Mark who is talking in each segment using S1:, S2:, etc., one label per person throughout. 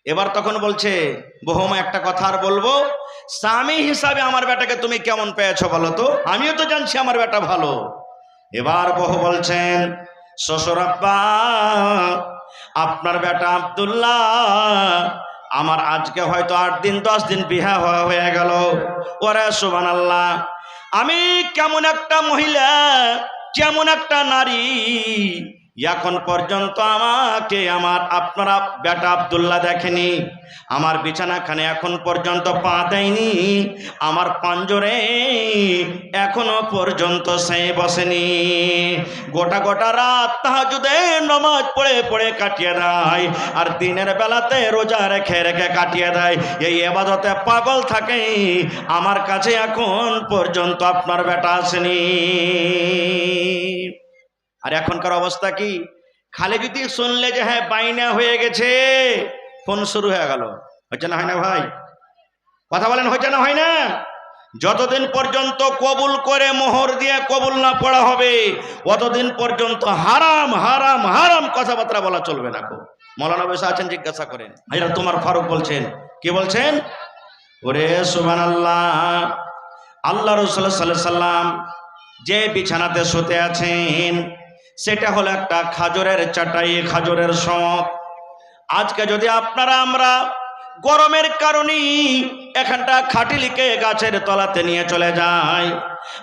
S1: এবার তখন বলছে বৌমা একটা কথা আর বলবো, স্বামী হিসাবে আমার বেটাকে তুমি কেমন পেয়েছো বলো তো, আমিও তো জানছি আমার বেটা ভালো। এবার বহু বলছেন শ্বশুর আব্বা, আপনার বেটা আব্দুল্লাহ আমার আজকে হয়তো 8 দিন 10 দিন বিবাহ হয়ে গেল। ওরে সুবহানাল্লাহ, আমি কেমন একটা মহিলা, কেমন একটা নারী, এখন পর্যন্ত আমাকে আপনারা বেটা আব্দুল্লাহ দেখেনি। আমার বিছানাখানে এখন পর্যন্ত পা দেয়নি, আমার পাঞ্জরে এখনো পর্যন্ত সে বসেনি। গোটা গোটা রাত তাহাজ্জুদে নামাজ পড়ে পড়ে কাটিয়ে দেয়, আর দিনের বেলাতে রোজা রেখে রেখে কাটিয়ে দেয়। এই ইবাদতে পাগল থাকে, আমার কাছে এখন পর্যন্ত আপনার বেটা আসেনি। আর এখনকার অবস্থা কি? খালি যদি শুনলে যে হ্যাঁ বাইনা হয়ে গেছে, ফোন শুরু হয়ে গেল। হচ্ছে না হয় না ভাই? কথা বলেন, হচ্ছে না হয় না? যতদিন পর্যন্ত কবুল করে মোহর দিয়ে কবুল না পড়া হবে, অতদিন পর্যন্ত হারাম হারাম হারাম কথাবার্তা বলা চলবে না। মৌলানা বসে আছেন, জিজ্ঞাসা করেন। ভাইরা তোমার ফারুক বলছেন, কি বলছেন? ওরে সুবহানাল্লাহ, আল্লাহ রাসূল সাল্লাল্লাহু আলাইহি সাল্লাম যে বিছানাতে শুতে আছেন সেটা হলো একটা খাজরের চাটাই, খাজরের শখ। আজকে যদি আমরা গরমের কারণে এখানটা খাটলিকে গাছের তলাতে নিয়ে চলে যাই,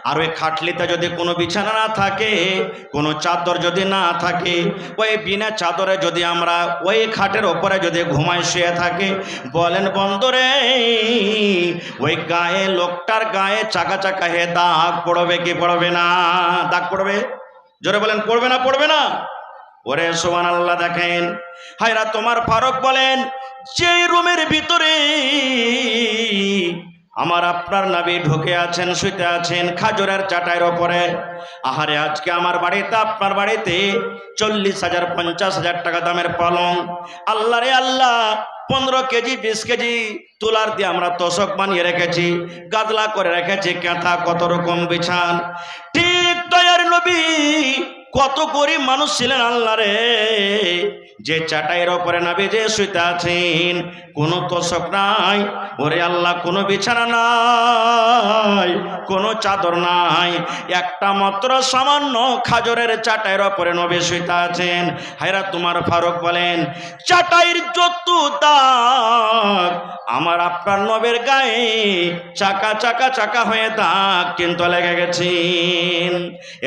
S1: আর ওই খাটলিতে যদি কোনো বিছানা না থাকে, কোনো চাদর যদি না থাকে, ওই বিনা চাদরে যদি আমরা ওই খাটের ওপরে যদি ঘুমায় শুয়ে থাকি, বলেন বন্ধুরে ওই গায়ে, লোকটার গায়ে চাকা চাকা হে দাগ পড়বে কি পড়বে না? দাগ পড়বে। জোরে বলেন, পড়বে না পড়বে না? ওরে সুবহানাল্লাহ, দেখেন হায়রা তোমার ফারুক বলেন, যে রুমের ভিতরে আমার আপনার নবী ঢুকে আছেন, শুতে আছেন খাজরের চাটাইয়ের ওপরে। আহারে আজকে আমার বাড়িতে, আপনার বাড়িতে 40,000 50,000 টাকা দামের পালং, আল্লাহ রে আল্লাহ, 15 কেজি 20 কেজি তুলার দিয়ে আমরা তোষক বানিয়ে রেখেছি, গাদলা করে রেখেছি, কাঁথা, কত রকম বিছান। ঠিক দয়ার নবী কত গরিব মানুষ ছিলেন আল্লাহ রে, যে চাটাইয়ের ওপরে নবী যে শুতে আছেন, কোনো তোষক নাই, ওরে আল্লাহ, কোনো বিছানা নাই, কোনো চাদর নাই, একটা মাত্র সামান্য খাজরের চাটাইয়ের ওপরে নবী শুতে আছেন। হায়রা তোমার ফারুক বলেন, চাটাইয়ের যত দাগ আমার আপনার নবীর গায়ে চাকা চাকা চাকা হয়ে দাগ কিন্তু লেগে গেছেন।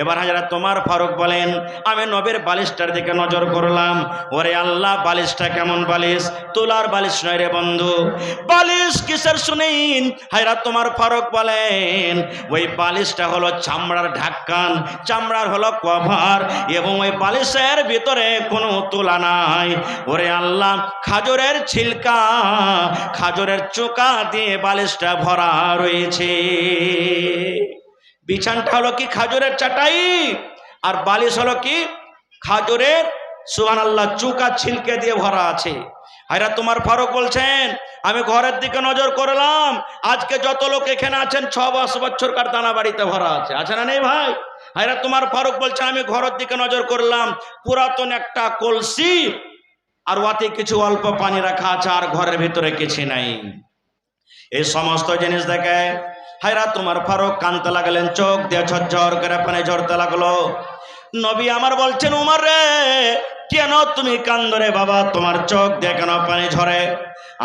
S1: এবার হাজরা তোমার ফারুক বলেন, আমি নবীর বালিশটার দিকে নজর করলাম, ওরে আল্লাহ, বালিশটা কেমন বালিশ? তোলার বালিশ নয় রে বন্ধু। বালিশ কিসের শুনেন? হায়রা তোমার ফারুক বলেন, ওই বালিশটা হলো চামড়ার ঢাক্কান, চামড়ার হলো কভার, এবং ওই বালিশের ভিতরে কোনো তোলা নাই। ওরে আল্লাহ, খাজরের ছিলকা, খাজরের চোকা দিয়ে বালিশটা ভরা রয়েছে। বিছানটা হলো কি খাজরের চাটাই, আর বালিশ হলো কি খাজরের, সুবহানাল্লাহ, চোকা ছিলকে দিয়ে ভরা আছে। হায়রা তোমার ফারুক বলছেন, আমি ঘরের দিকে নজর করলাম, আজকে যত লোক এখানে আছেন 6 বছরকার দানা বাড়িতে ভরা আছে। আছে না নেই ভাই? হায়রা তোমার ফারুক বলছেন, আমি ঘরের দিকে নজর করলাম, পুরাতন একটা কলসি, আর ওতে কিছু অল্প পানি রাখা আছে, আর ঘরের ভিতরে কিছু নাই। এই সমস্ত জিনিস দেখে হায়রা তোমার ফারুক কাঁদতে লাগলেন, চোখ দিয়ে ঝরঝর করে পানি ঝরতে লাগলো। নবী আমার বলছেন, উমর রে, কেন তুমি কান্দো রে বাবা, তোমার চোখ দিয়ে কেন পানি ঝরে?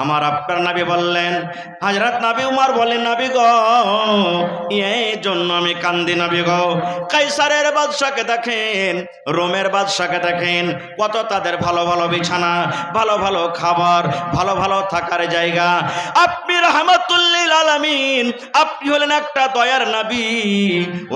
S1: আমার আপনার নবী বললেন, হযরত নবী উমর বলেন, নবী গো, এই জন্য আমি কান্দি নবী গো, কাইসারের বাদশাকে দেখেন, রোমের বাদশাকে দেখেন, কত তাদের ভালো ভালো বিছানা, ভালো ভালো খাবার, ভালো ভালো থাকার জায়গা। আপনি রাহমাতুল লিল আলামিন, আপনি হলেন একটা দয়ার নবী।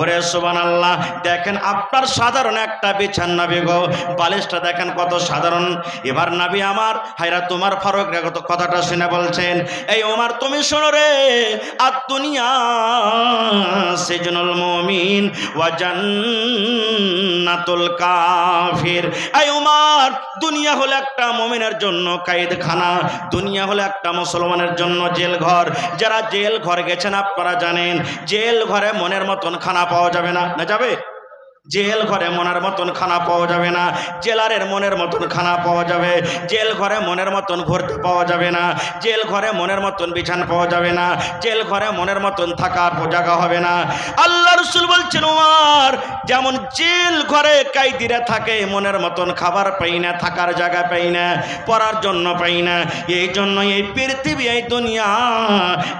S1: ওরে সুবহানাল্লাহ, দেখেন আপনার সাধারণ একটা বিছানা নবী গো, বালিশটা দেখেন কত সাধারণ। এবার নবী আমার হায়রা তোমার ফারুক কথাটা শুনে বলছেন, এই ওমর তুমি শোনো রে, আর দুনিয়া সিজনুল মুমিন ওয়া জান্নাতুল কাফির। এই ওমর, দুনিয়া হলো একটা মুমিনের জন্য কায়েদখানা, দুনিয়া হলো একটা মুসলমানের জন্য জেল ঘর। যারা জেল ঘর গেছেন আপনারা জানেন, জেল ঘরে মনের মতন খানা পাওয়া যাবে না, না যাবে? জেল ঘরে মনের মতন খানা পাওয়া যাবে না, জেলারের মনের মতন খানা পাওয়া যাবে, জেল ঘরে মনের মতন ভর্তি পাওয়া যাবে না, জেল ঘরে মনের মতন বিছানা পাওয়া যাবে না, জেল ঘরে মনের মতন থাকার জায়গা হবে না। আল্লাহ রাসূল বলছেন, ওমর, যেমন জেল ঘরে কায়দিরা থাকে, মনের মতন খাবার পাই না, থাকার জায়গা পাই না, পড়ার জন্য পাই না, এই জন্য এই পৃথিবী, এই দুনিয়া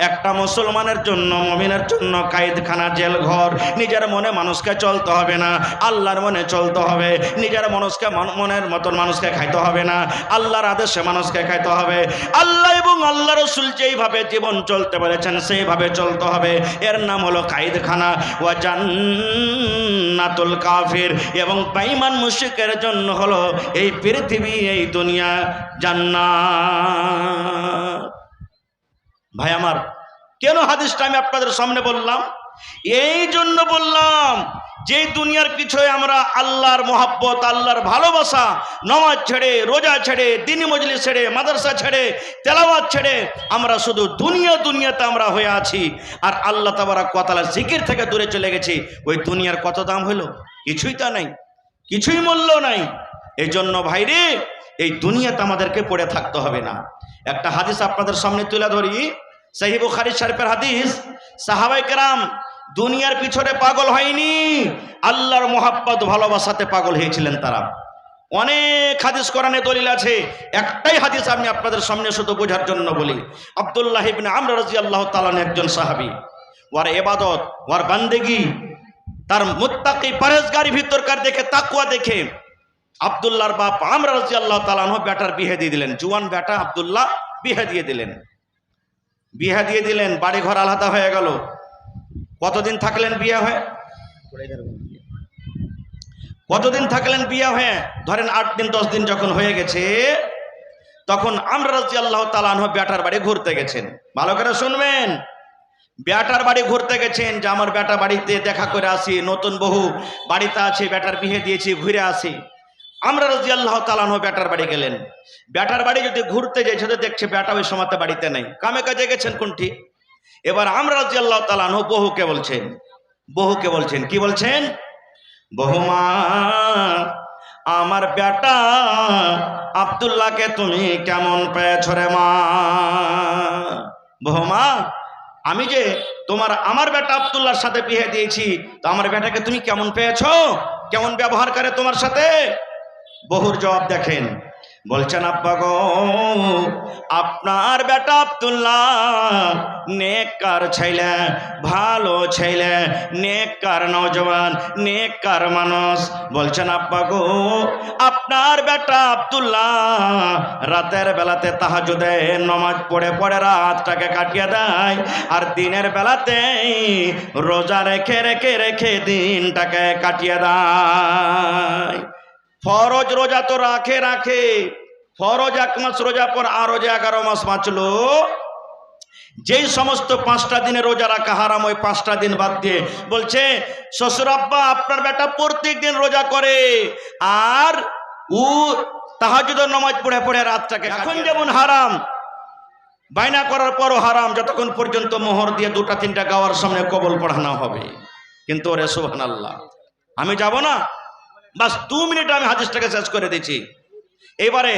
S1: একটা মুসলমানের জন্য, মুমিনের জন্য কায়দখানা, জেল ঘর। নিজের মনে মানুষকে চলতে হবে না, আল্লাহর মনে চলতে হবে। নিজের মানুষকে মনের মতন মানুষকে খাইতে হবে না, আল্লাহর আদেশে মানুষকে খাইতে হবে। আল্লাহ এবং আল্লাহ রাসূল যেইভাবে জীবন চলতে বলেছেন সেইভাবে চলতে হবে। এর নাম হলো কায়দখানা। ওয়া জান্নাতুল কাফির, এবং বেঈমান মুশরিকের জন্য হলো এই পৃথিবী, এই দুনিয়া জান্নাত। ভাই আমার, কেন হাদিসটা আমি আপনাদের সামনে বললাম? এই জন্য বললাম, যে দুনিয়ার পিছনে আমরা আল্লাহর মহব্বত, আল্লাহর ভালোবাসা, নামাজ ছেড়ে, রোজা ছেড়ে, দ্বীনি মজলিস ছেড়ে, মাদ্রাসা ছেড়ে, তেলাওয়াত ছেড়ে আমরা শুধু দুনিয়াতে আমরা হয়ে আছি, আর আল্লাহ তাবারক ওয়া তাআলা জিকির থেকে দূরে চলে গেছি, ওই দুনিয়ার কত দাম হলো? কিছুই তা নাই, কিছুই মূল্য নাই। এই জন্য ভাইরে, এই দুনিয়াতে আমাদেরকে পড়ে থাকতে হবে না। একটা হাদিস আপনাদের সামনে তুলে ধরি, সহিহ বুখারী শরীফের হাদিস। সাহাবায়ে কেরাম দুনিয়ার পিছনে পাগল হয়নি, আল্লাহর মহব্বত ভালোবাসাতে পাগল হয়েছিলেন তারা। অনেক হাদিস কোরআনে দলিল আছে, একটাই হাদিস আমি আপনাদের সামনে শুধু বোঝার জন্য বলি। আব্দুল্লাহ ইবনে আমর রাদিয়াল্লাহু তাআলা একজন সাহাবী, ওর ইবাদত, ওর বান্দেগি, তার মুত্তাকি পরহেজগারি ভিতরকার দেখে, তাকওয়া দেখে আব্দুল্লাহর বাপ আমর রাদিয়াল্লাহু তাআলা বেটার বিয়ে দিয়ে দিলেন। জুয়ান বেটা আব্দুল্লাহ বিয়ে দিয়ে দিলেন। বিয়ে দিয়ে দিলেন, বাড়ি ঘর আলাদা হয়ে গেল। কতদিন থাকলেন বিয়ে হয়ে? কতদিন থাকলেন বিয়ে হয়ে? ধরেন 8 দিন 10 দিন যখন হয়ে গেছে, তখন আমর রাদিয়াল্লাহু তাআলা আনহু বেটার বাড়ি ঘুরতে গেছেন। ভালো করে শুনবেন, বেটার বাড়ি ঘুরতে গেছেন, যে আমার বেটা বাড়িতে দেখা করে আসি, নতুন বহু বাড়িতে আছে, বেটার বিয়ে দিয়েছি, ঘুরে আসি। আমরা রাদিয়াল্লাহু তাআলা আনহু বেটার বাড়ি গেলেন। বেটার বাড়ি যদি ঘুরতে যাইছে তো দেখছে বেটা ওই সময়তে বাড়িতে নেই, কামে কাজে গেছেন কোনটি। এবার আমরা রাদিয়াল্লাহু তাআলা আনহু বহুকে বলছেন, কি বলছেন? বহুমা, আমার বেটা আব্দুল্লাহকে তুমি কেমন পেয়েছ রে মা? বহুমা, আমি যে আমার বেটা আব্দুল্লাহর সাথে বিয়ে দিয়েছি, তো আমার বেটাকে তুমি কেমন পেয়েছো? কেমন ব্যবহার করে তোমার সাথে? বহুর জবাব দেখেন, বলছেন, আব্বা গো, আপনার বেটা আব্দুল্লাহ নেককার ছেলে, ভালো ছেলে, নেককার নওজওয়ান, নেককার মানুষ। বলছেন, আব্বা গো, আপনার বেটা আব্দুল্লাহ রাতের বেলাতে তাহাজ্জুদে নামাজ পড়ে পড়ে রাতটাকে কাটিয়ে দেয়, আর দিনের বেলাতে রোজা রেখে রেখে রেখে দিনটাকে কাটিয়ে দেয়। ফরজ রোজা তো রাখে, ফরজ 1 মাস রোজা পর আরো যে 11 মাস বাঁচলো, যেই সমস্ত 5টা দিনে রোজা রাখা হারাম, ওই 5টা দিন বাদ দিয়ে বলছে, শ্বশুর আব্বা, আপনার বেটা প্রত্যেক দিন রোজা করে, আর ও তাহাজ্জুদের নামাজ পড়ে পড়ে রাতটাকে, এখন যেমন হারাম, বাইনা করার পরও হারাম যতক্ষণ পর্যন্ত মোহর দিয়ে 2টা 3টা গাওয়ার সামনে কবল পড়ানো হবে। কিন্তু ওরে সুবহানাল্লাহ, আমি যাব না, বাস 2 মিনিটে আমি হাদিসটাকে শেষ করে দিচ্ছি। এবারে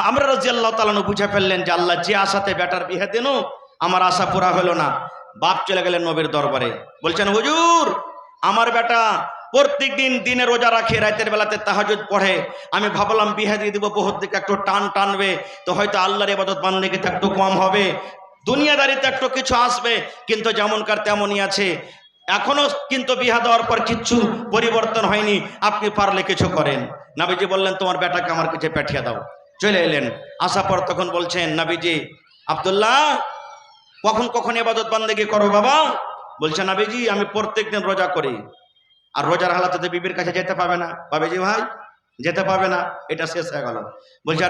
S1: আমরা রাদিয়াল্লাহু তাআলা বুঝে ফেললেন যে আল্লাহ যে আশাতে বেটার বিয়ে দেন, আমার আশা পুরা হলো না। বাপ চলে গেলেন নবীর দরবারে, বলছেন, হুজুর, আমার বেটা প্রত্যেক দিন দিনে রোজা রাখে, রাতের বেলাতে তাহাজ্জুদ পড়ে, আমি ভাবলাম বিয়ে দিয়ে দিব, বহুত দিকে একটু টানবে, তো হয়তো আল্লাহর ইবাদত বান্দেগিতে একটু কম হবে, দুনিয়াদারিতে একটু কিছু আসবে, কিন্তু যেমনকার তেমনই আছে। এখনো কিন্তু বিয়ে দেওয়ার পর কিচ্ছু পরিবর্তন হয়নি, আপনি পারলে কিছু করেন। নবীজি বললেন, তোমার বেটাকে আমার কাছে পাঠিয়ে দাও। চলে এলেন, আসার পর তখন বলছেন নবীজি, আব্দুল্লাহ, কখন ইবাদত বান্দেগি করো বাবা? বলছে, নবীজি, আমি প্রত্যেকদিন রোজা করি, আর রোজার হালাতে বিবির কাছে যেতে পাবে না। বাবাজি ভাই, যেতে পাবে না, এটা শেষ হয়ে গেল। বলছে,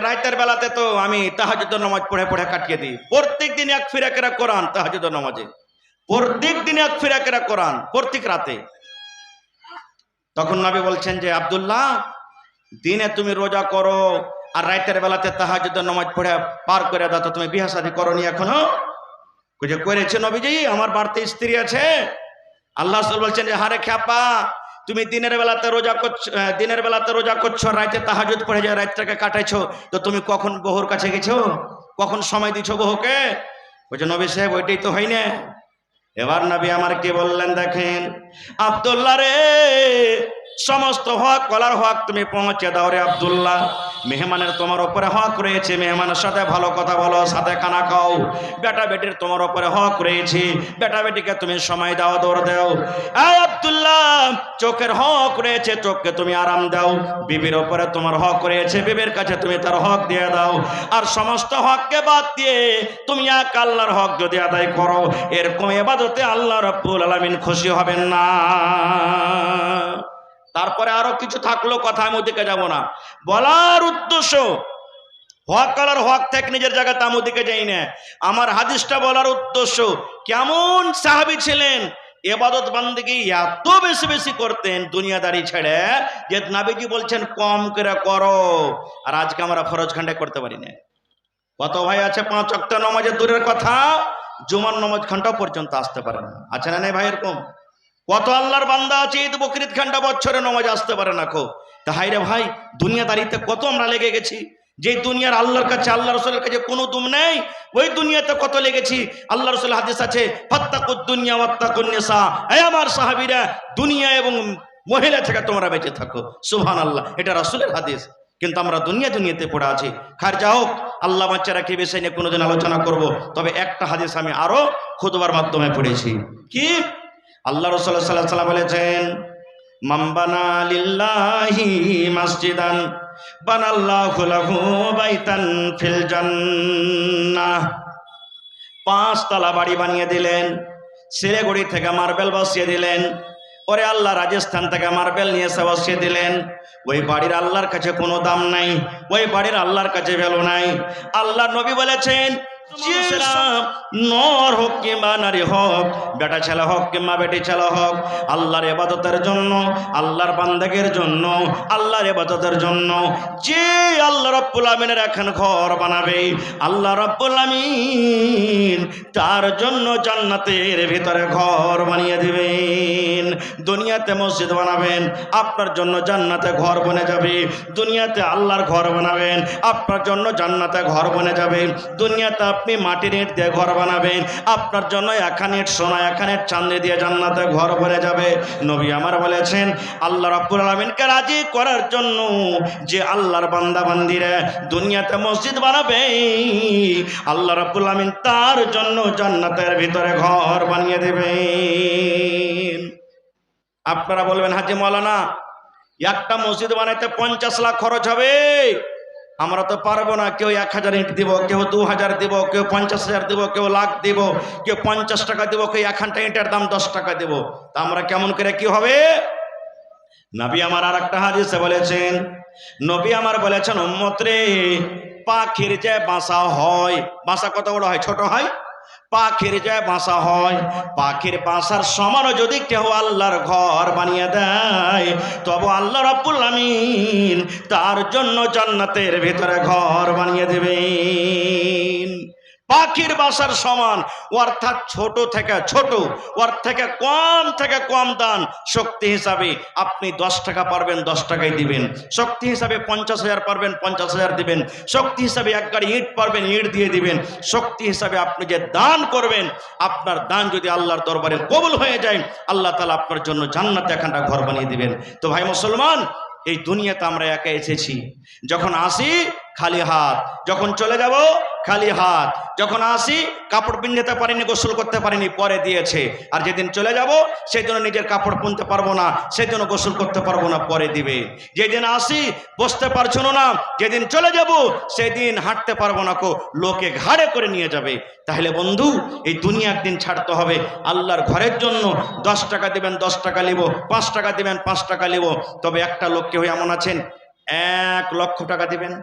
S1: রাতের বেলাতে তো আমি তাহাজ্জুদের নামাজ পড়ে পড়ে কাটিয়ে দিই, প্রত্যেকদিন 1 ফিরাকেরা কোরআন তাহাজ্জুদের নামাজে, প্রত্যেক দিন 1 ফিরাকেরা কোরআন প্রত্যেক রাতে। তখন নবী বলছেন যে, আব্দুল্লাহ, দিনে তুমি রোজা করো আর রাতের বেলাতে তাহাজ্জুদের নামাজ পড়ে পার করে দাও, তো তুমি বিয়ে শাদী করনি এখনো? করেছে নবীজি, আমার বাড়িতে স্ত্রী আছে, আল্লাহ রাসূল বলছেন যে হারে খ্যাপা, তুমি দিনের বেলাতে রোজা করছো, রাতে তাহাজ্জুদ পড়ে যায়, রাতটাকে কাটাইছো, তো তুমি কখন বহুর কাছে গেছো, কখন সময় দিছো বহুকে? বলছে নবী সাহেব ওইটাই তো হয় না। এবার নবী আমার কি বললেন দেখেন, আব্দুল্লাহ রে, সমস্ত হক বলার হক তুমি পৌঁছে দাও রে আব্দুল্লাহ। মেহমানের তোমার উপরে হক রয়েছে, মেহমানের সাথে ভালো কথা বলো, সাথে খানা খাও। বেটা বেটির তোমার উপরে হক রয়েছে, বেটা বেটিকে তুমি সময় দাও, দৌড় দাও। এই আব্দুল্লাহ, চোখের হক রয়েছে, চোখকে তুমি আরাম দাও। বিবির উপরে তোমার হক রয়েছে, বিবির কাছে তুমি তার হক দিয়ে দাও। আর সমস্ত হককে বাদ দিয়ে তুমি এক আল্লাহর হক যদি আদায় করো, এরকম ইবাদতে আল্লাহ রাব্বুল আলামিন খুশি হবেন না। তারপরে আরো কিছু থাকলো, কথা আমি ওদিকে যাব না। বলার উদ্দেশ্য হক আলার হক থেকে নিজের জায়গাতে আমি ওদিকে যাই না। আমার হাদিসটা বলার উদ্দেশ্য, কেমন সাহাবী ছিলেন, ইবাদত বান্দেগী এত বেশি বেশি করতেন দুনিয়াদারি ছেড়ে, যে নবীজি বলছেন কম করে করো। আর আজকে আমরা ফরজ খান্ডে করতে পারি না। কত ভাই আছে 5 ওয়াক্ত নামাজের দূরের কথা, জুমার নামাজ ঘন্টা পর্যন্ত আসতে পারে না, আছে না নেই ভাই? এরকম কত আল্লাহর বান্দা আছে ঈদ বকরিদ ঘন্টা বছরে নামাজ আসতে পারে না। তাই রে ভাই, দুনিয়াদারিতে কত আমরা লেগে গেছি, যে দুনিয়ার আল্লাহর কাছে, আল্লাহ রাসূলের কাছে কোনো দুম নেই, ওই দুনিয়াতে কত লেগেছি। আল্লাহ রাসূল হাদিস আছে, ফাত্তাকুদ দুনিয়া ওয়াত্তাকুন নিসা, এই আমার সাহাবীরা, দুনিয়া এবং মহিলা থেকে তোমরা বেঁচে থাকো। সুবহানাল্লাহ, এটা রাসূলের হাদিস। কিন্তু আমরা দুনিয়াতে পড়ে আছি। খার যা হোক, আল্লাহ বাচ্চারা কি বিষয় নিয়ে কোনোদিন আলোচনা করব। তবে একটা হাদিস আমি আরো খুতবার মাধ্যমে পড়েছি। কি আল্লাহ রাসূল সাল্লাল্লাহু আলাইহি ওয়াসাল্লাম বলেছেন, মান বানা লিল্লাহি মসজিদান বানাল্লাহু লাহু বাইতান ফিল জান্নাহ। 5 তলা বাড়ি বানিয়ে দিলেন, শিলিগুড়ি থেকে মার্বেল বসিয়ে দিলেন, ওরে আল্লাহ রাজস্থান থেকে মার্বেল নিয়ে এসে বসিয়ে দিলেন। ওই বাড়ির আল্লাহর কাছে কোনো দাম নাই, ওই বাড়ির আল্লাহর কাছে ভ্যালু নাই। আল্লাহ নবী বলেছেন, নর হোক কিংবা নারী হোক, বেটা ছেলে হোক কিংবা বেটি ছেলে হোক, আল্লাহর ইবাদতের জন্য, আল্লাহর বান্দাগির জন্য, আল্লাহর ইবাদতের জন্য যে আল্লাহ রাব্বুল আমিনের এখন ঘর বানাবে, আল্লাহ রাব্বুল আমিন তার জন্য জান্নাতের ভিতরে ঘর বানিয়ে দিবেন। দুনিয়াতে মসজিদ বানাবেন, আপনার জন্য জান্নাতে ঘর বনে যাবে। দুনিয়াতে আল্লাহর ঘর বানাবেন, আপনার জন্য জান্নাতে ঘর বনে যাবে। দুনিয়াতে আপনি মাটির ইট দিয়ে ঘর বানাবেন, আপনার জন্য একখান ইট সোনা, একখান ইট চাঁদি দিয়ে জান্নাতে ঘর ভরে যাবে। নবী আমার বলেছেন, আল্লাহ রাব্বুল আলামিনকে রাজি করার জন্য যে আল্লাহর বান্দা বান্দিরা দুনিয়াতে মসজিদ বানাবে, আল্লাহ রাব্বুল আলামিন তার জন্য জান্নাতের ভিতরে ঘর বানিয়ে দেবেন। আপনারা বলবেন, হাজি মাওলানা একটা মসজিদ বানাইতে 50 লাখ খরচ হবে, আমরা তো পারবো না। কেউ 1000 ইট দিব, কেউ 2000 দিব, কেউ 50,000 দিব, কেউ লাখ দিব, কেউ 50 টাকা দিব, কেউ একখানটা ইটের দাম 10 টাকা দিব। তা আমরা কেমন করে কি হবে? নবী আমার আর একটা হাদিসে বলেছেন, নবী আমার বলেছেন, উম্মত রে, পাখির যে বাসা হয়, বাসা কত বড় হয়? ছোট হয়। পাখির যে বাসা হয়, পাখির বাসার সমান যদি কেউ আল্লাহর ঘর বানিয়ে দেয়, তবে আল্লাহ রাব্বুল আমিন তার জন্য জান্নাতের ভিতরে ঘর বানিয়ে দেবেন। পাখির বাসার সমান, অর্থাৎ ছোট থেকে ছোট, ওর থেকে কম দান। শক্তি হিসাবে আপনি 10 টাকা পারবেন 10 টাকাই দিবেন, শক্তি হিসাবে 50,000 পারবেন 50,000 দিবেন, শক্তি হিসাবে এক গাড়ি ইট পারবেন ইট দিয়ে দিবেন। শক্তি হিসাবে আপনি যে দান করবেন, আপনার দান যদি আল্লাহর দরবারে কবুল হয়ে যায়, আল্লাহ তাআলা আপনার জন্য জান্নাতে একখানা ঘর বানিয়ে দিবেন। তো ভাই মুসলমান, এই দুনিয়াতে আমরা একা এসেছি, যখন আসি খালি হাত, যখন চলে যাব খালি হাত। যখন আসি কাপড় পিনতে পারিনি, গোসল করতে পারিনি, পরে দিয়েছে। আর যেদিন চলে যাব সেদিন নিজের কাপড় পুনতে পারবো না, সেদিন গোসল করতে পারবো না, পরে দিবে। যেদিন আসি বসতে পারছো না, যেদিন চলে যাব সেদিন হাঁটতে পারবো না, লোকে ঘাড়ে করে নিয়ে যাবে। তাহলে বন্ধু, এই দুনিয়া একদিন ছাড়তে হবে। আল্লাহর ঘরের জন্য 10 টাকা দিবেন 10 টাকা নিব, 5 টাকা দিবেন 5 টাকা নিব। তবে একটা লোককে হয়ে এমন আছেন 1 লক্ষ টাকা দিবেন।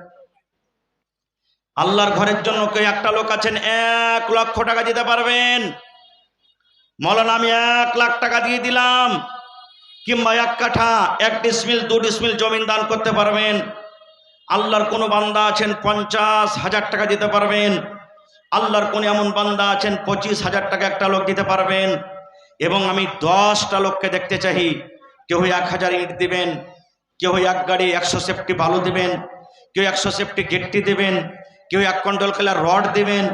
S1: আল্লাহর ঘরের জন্য কেউ একটা লোক আছেন 1 লক্ষ টাকা দিতে পারবেন? মৌলানা আমি 1 লাখ টাকা দিয়ে দিলাম, কিংবা 1 কাঠা 1 ডিসমিল 2 ডিসমিল জমিন দান করতে পারবেন। আল্লাহর কোন বান্দা আছেন 50,000 টাকা দিতে পারবেন। আল্লাহর কোন এমন বান্দা আছেন 25,000 টাকা একটা লোক দিতে পারবেন। এবং আমি 10টা লোককে দেখতে চাই। কেউ 1000 ইট দিবেন, কেউ 1 গাড়ি 100 সেফটি বালু দিবেন, কেউ 100 সেফটি গেটটি দিবেন, কেউ 1 কুইন্টাল খেলা রড দিবেন।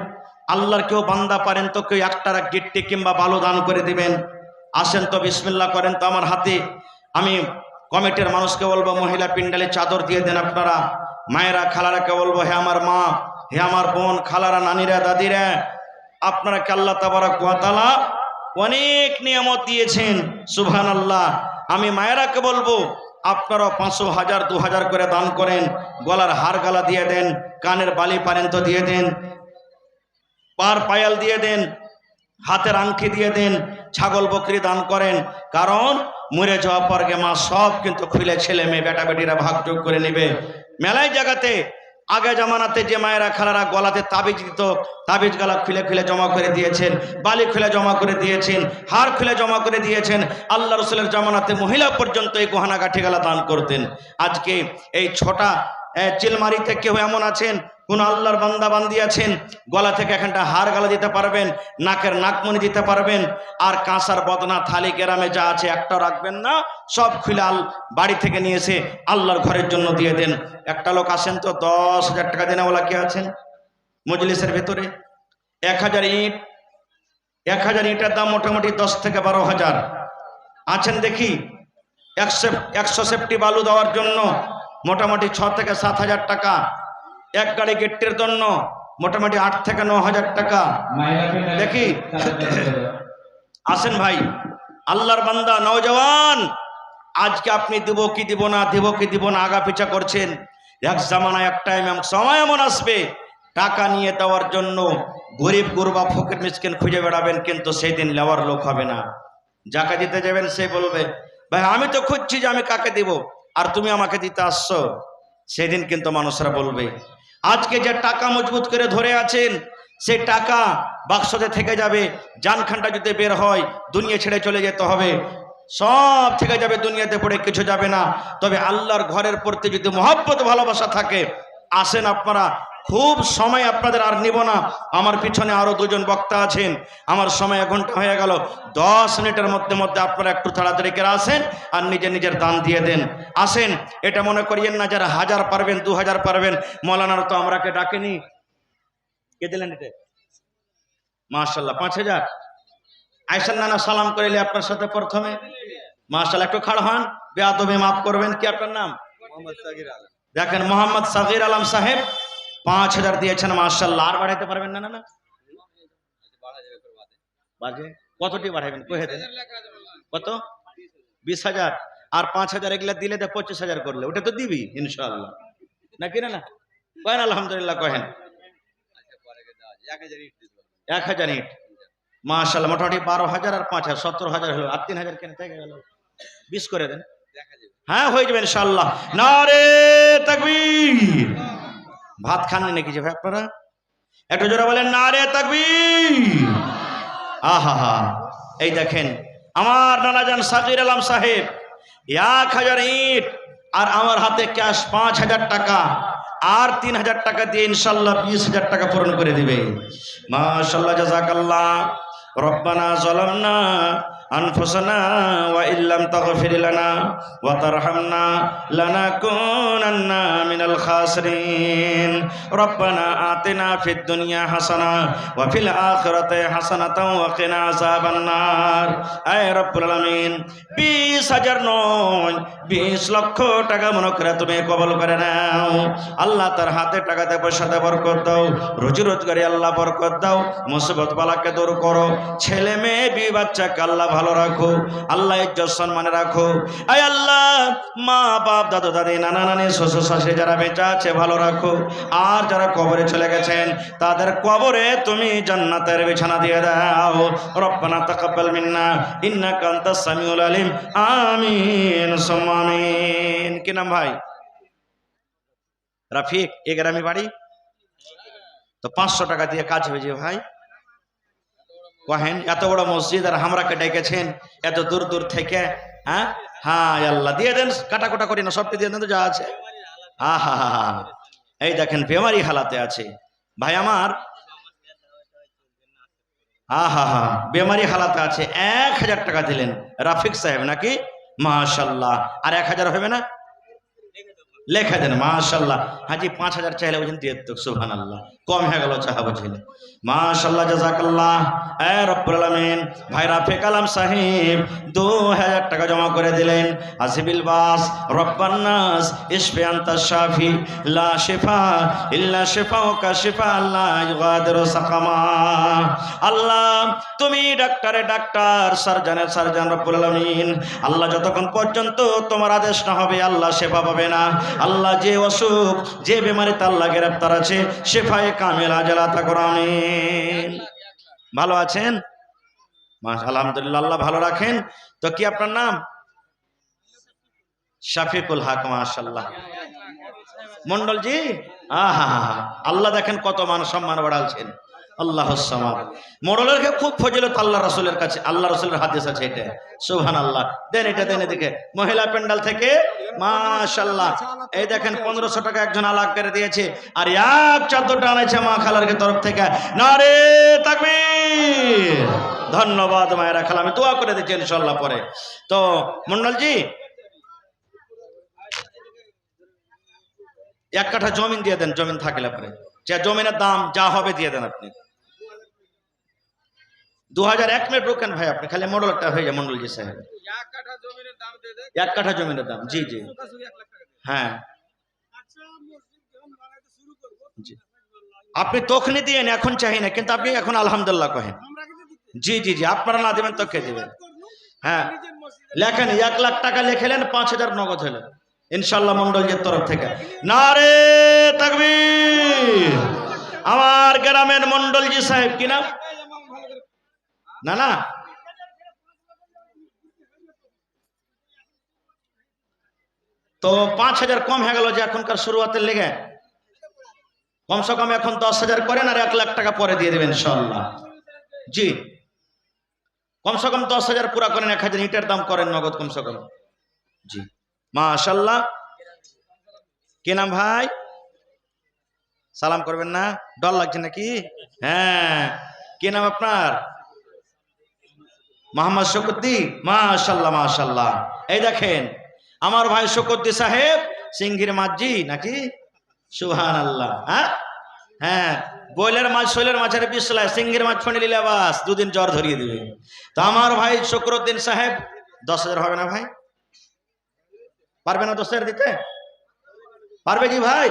S1: আল্লাহর কেউ বান্দা পারেন তো কেউ 1 টাকা গেটটি কিংবা বালু দান করে দিবেন। আসেন তো বিসমিল্লাহ করেন তো আমার হাতে। আমি কমিটির মানুষকে বলবো মহিলা পিন্ডালে চাদর দিয়ে দেন আপনারা। মায়েরা খালারাকে বলবো হে আমার মা, হে আমার বোন, খালারা, নানিরা, দাদিরা, আপনারা কে আল্লাহ তাবারক ওয়া তাআলা অনেক নিয়ামত দিয়েছেন, সুবহানাল্লাহ। আমি মায়েরাকে বলবো আপনারা 500, 1000, 2000 করে দান করেন। গলার হার গালা দিয়ে দেন, কানের বালি পারেন তো দিয়ে দেন, পার পায়াল দিয়ে দেন, হাতের আংটি দিয়ে দেন, ছাগল বকরি দান করেন। কারণ মরে যাওয়া পরকে মা সব কিন্তু খুলে ছেলে মেয়ে বেটা বেটিরা ভাগযোগ করে নেবে। মেলায় জায়গাতে আগে জামানাতে যে মায়েরা খালারা গলাতে তাবিজ দিত, তাবিজ গলা খুলে খুলে জমা করে দিয়েছেন, বালি খুলে জমা করে দিয়েছেন, হার খুলে জমা করে দিয়েছেন। আল্লাহ রসুলের জামানাতে মহিলা পর্যন্ত এই গহনা কাঠি গালা দান করতেন। আজকে এই ছোটা চিলমারিতে কেউ এমন আছেন, কোন আল্লাহর বান্দা বান্দি আছেন, গলা থেকে এখানটা হার গালা দিতে পারবেন, নাকের নাকমণি দিতে পারবেন, আর কাঁসার বদনা থালি গ্রামে যা আছে একটাও রাখবেন না, সব খুলে বাড়ি থেকে নিয়ে এসে আল্লাহর ঘরের জন্য দিয়ে দেন। একটা লোক আসেন তো 10,000 টাকা দেনেওয়ালা কে আছেন মজলিসের ভেতরে? 1000 ইট, 1000 ইটের দাম মোটামুটি 10 থেকে 12,000 আছেন দেখি। 100 সেফটি বালু দেওয়ার জন্য মোটামুটি 6 থেকে 7,000 টাকা। 1 গাড়ি গেটের জন্য মোটামুটি 8 থেকে 9,000 টাকা দেখি। আসেন ভাই, আল্লাহর বান্দা নওজওয়ান, আজকে আপনি দিব কি দিব না, দিব কি দিব না আগা পিছা করছেন। এক জামানায় এক টাইম সময় এমন আসবে টাকা নিয়ে দেওয়ার জন্য গরিব গুরবা ফকির মিসকিন খুঁজে বেড়াবেন, কিন্তু সেই দিন নেওয়ার লোক হবে না। যাকে দিতে যাবেন সে বলবে ভাই আমি তো খুঁজছি যে আমি কাকে দিব, আর তুমি আমাকে দিতে আসছো। সেদিন কিন্তু মানুষরা বলবে। আজকে যে টাকা মজবুত করে ধরে আছেন, সেই টাকা বাক্সতে থেকে যাবে। জানখানটা যদি বের হয় দুনিয়া ছেড়ে চলে যেতে হবে, সব থেকে যাবে, দুনিয়াতে পড়ে কিছু যাবে না। তবে আল্লাহর ঘরের প্রতি যদি মহব্বত ভালোবাসা থাকে, আসেন আপনারা। খুব সময় আপনাদের আর নিব না, আমার পিছনে আরো 2 জন বক্তা আছেন। আমার সময় 1 ঘন্টা হয়ে গেল। 10 মিনিটের মধ্যে আপনারা একটু তাড়াতাড়ি করে আসেন আর নিজের দান দিয়ে দেন। আসেন, এটা মনে করিয়েন না যারা 1000 পারবেন 2000 পারবেন। মৌলানার তো আমরাকে ডাকেনি, কে দিলেন এটা? মাশাআল্লাহ 5000 আয়সান নানা সালাম করিলে আপনার সাথে প্রথমে। মাশাআল্লাহ, একটু খাড়া হন, বেয়াদবি মাফ করবেন। কি আপনার নাম? দেখেন মোহাম্মদ সাগির আলম সাহেব 5000 দিয়েছেন। মাশাআল্লাহ, আর বাড়াইতে পারবেন না? না বাজে কতটি বাড়াইবেন? কহে দেন কত? 20,000 আর 5000 এগুলা দিলে তো 25,000 করলে ওটা তো দিবি ইনশাআল্লাহ, নাকি না? কহেন আলহামদুলিল্লাহ, কহেন 1000 ইট। মাশাআল্লাহ, মোটামুটি 12,000 আর 5,000 17,000 হলো। আর 3,000 কেন থেকে গেল? 20 করে দেন। হ্যাঁ, হয়ে যাবে ইনশাআল্লাহ। নারে তাকবীর। ভাত খাননি নাকি যে ভাই আপনারা? একটু জোরে বলেন নারে তাকবীর। আহা হা, এই দেখেন আমার নানাজান সাকির আলম সাহেব 1000 ইট আর আমার হাতে ক্যাশ 5,000 টাকা আর 3,000 টাকা দিয়ে ইনশাআল্লাহ 20,000 টাকা পূরণ করে দিবে। মাশাআল্লাহ, জাযাকাল্লাহ। রব্বানা যালামনা আনফুসানা ওয়া ইল্লাম তাগফির লানা ওয়া তারহামনা লানাকুনান্না মিনাল খাসিরিন। রব্বানা আতিনা ফিদ দুনিয়া হাসানা ওয়া ফিল আখিরাতি হাসানাতাও ওয়া কিনা আযাবান নার। আয় রব্বুল আলামিন, 20,000 নয় 20 লক্ষ টাকা মনে করে তুমি কবুল করে নাও। আল্লাহ তার হাতে টাকাতে পয়সাতে বরকত দাও, রুজি রোজগারে আল্লাহ বরকত দাও, মুসিবত বালাকে দূর করো, ছেলে মেয়ে বিবি বাচ্চাকে আল্লাহ ভালো রাখো, আল্লাহ ইজ্জত সম্মানে রাখো। আয় আল্লাহ, মা বাপ দাদু দাদি নানা নানি শ্বশুর শাশুড়ি যারা বেঁচে আছে ভালো রাখো, আর যারা কবরে চলে গেছেন তাদের কবরে তুমি জান্নাতের বিছানা দিয়ে দাও। রব্বানা তাকাব্বাল মিন্না ইন্নাকা আনতাস সামিউল আলিম। আমিন সুম্মা আমিন। কি নাম ভাই? রাফিক। এ গ্রামে বাড়ি? তো 500 টাকা দিয়ে কাজ হয়ে যায় ভাই। কহেন এত বড় মসজিদ আর আমরাকে ডেকেছেন এত দূর দূর থেকে। হ্যাঁ হ্যাঁ, আল্লাহ দিয়ে দেন, কাটাকুটা করি না, সবটি দিয়ে দেন তো যা আছে। আহা হা হা, এই দেখেন বেমারি হালাতে আছে ভাই আমার। আহা হা, বেমারি হালাতে আছে, 1000 টাকা দিলেন রাফিক সাহেব নাকি? মাশাল্লাহ। আর 1000 হবে না? লেখা দেন মাশাল্লাহ। হাজি 5000 চাইলে বলছেন দিয়ে তো, সুবহানাল্লাহ, কম হয়ে গেল চাহা বুঝলে। মাশাল্লাহ, জাযাকাল্লাহ। এ রব্বুল আলামিন, ভাই রাফিক আলম সাহেব 2000 টাকা জমা করে দিলেন। আসিবিল বাস রব্বান নাস ইশফি আনতা শাফি লা শিফা ইল্লা শিফাউকা শিফা লা ইউগাদিরু সাকামা। আল্লাহ তুমি ডাক্তারে ডাক্তার, সার্জনের সার্জন রব্বুল আলামিন। আল্লাহ যতক্ষণ পর্যন্ত তোমার আদেশ না হবে আল্লাহ শেফা পাবে না। আল্লাহ যে অসুখ যে বেমারিতে আল্লাহ গ্রেফতার আছে, শেফায়ে কামিল আজল আতা করো আমিন। ভালো আছেন? আলহামদুলিল্লাহ, আল্লাহ ভালো রাখেন। তো কি আপনার নাম? শাফিকুল হক, মাশাআল্লাহ। মন্ডল জি, আহা আল্লাহ দেখেন কত মান সম্মান বাড়ালছেন। আল্লাহ সামাদ। মোড়লের খুব ফজিলত আল্লাহ রাসূলের কাছে, আল্লাহ রাসূলের হাদিস আছে এটা। সুবহানাল্লাহ। দেন এটা, দেন এদিকে। মহিলা প্যান্ডাল থেকে মাশাআল্লাহ, এই দেখেন 1500 টাকা একজন আলাগ করে দিয়েছে, আর এক চাদরটা আনাইছে মা খালার তরফ থেকে। নারে তাকবীর। ধন্যবাদ মায়েরা খালা, আমি দোয়া করে দিচ্ছি ইনশাআল্লাহ পরে। তো মন্ডল জি, 1 কাঠা জমিন দিয়ে দেন, জমিন থাকলে পরে যে জমিনের দাম যা হবে দিয়ে দেন আপনি। 2001 মিনিট রোকেন ভাই, আপনি খালি মডেলটা হয়ে যায় মন্ডল জি সাহেব। 1 কাঠা জমিনের দাম, জি জি, হ্যাঁ জি। আপনি তখনই দিয়েন, এখন চাই না, কিন্তু আপনি এখন আলহামদুলিল্লাহ কহেন। জি জি জি, আপনারা না দেবেন তো কে দেবেন? হ্যাঁ লেখেন, 1 লাখ টাকা লিখলেন, 5000 নগদ হলো ইনশাআল্লাহ মন্ডলজির তরফ থেকে। নারে তাকবীর। আমার গ্রামের মন্ডলজি সাহেব কি নাম? না না, তো 5000 কম হয়ে গেল যে এখনকার শুরুয়াতের লেগে। কমসে কম এখন 10,000 করেন, আর 1 লাখ টাকা পরে দিয়ে দেবেন ইনশাআল্লাহ। জি, কমসে কম 10,000 পুরা করেন, 1000 ইটের দাম করেন নগদ কমসে কম। জি মাশাআল্লাহ। কি নাম ভাই? সালাম করবেন না, ডর লাগছে নাকি? হ্যাঁ, কি নাম আপনার? মোহাম্মদ শকুদ্দি, মাশাআল্লাহ মাশাআল্লাহ। এই দেখেন আমার ভাই শকুদ্দি সাহেব সিংহির মাঝি নাকি? সুবহানাল্লাহ। হ্যাঁ হ্যাঁ, বয়লের মাছ শৈলের মাছের বিশলায়, সিংহির মাছ ফোনে নিলে বাস 2 দিন জ্বর ধরিয়ে দিবে। তো আমার ভাই শকরুদ্দিন সাহেব 10,000 হবে না ভাই? পারবে না 10,000 দিতে? পারবে কি ভাই?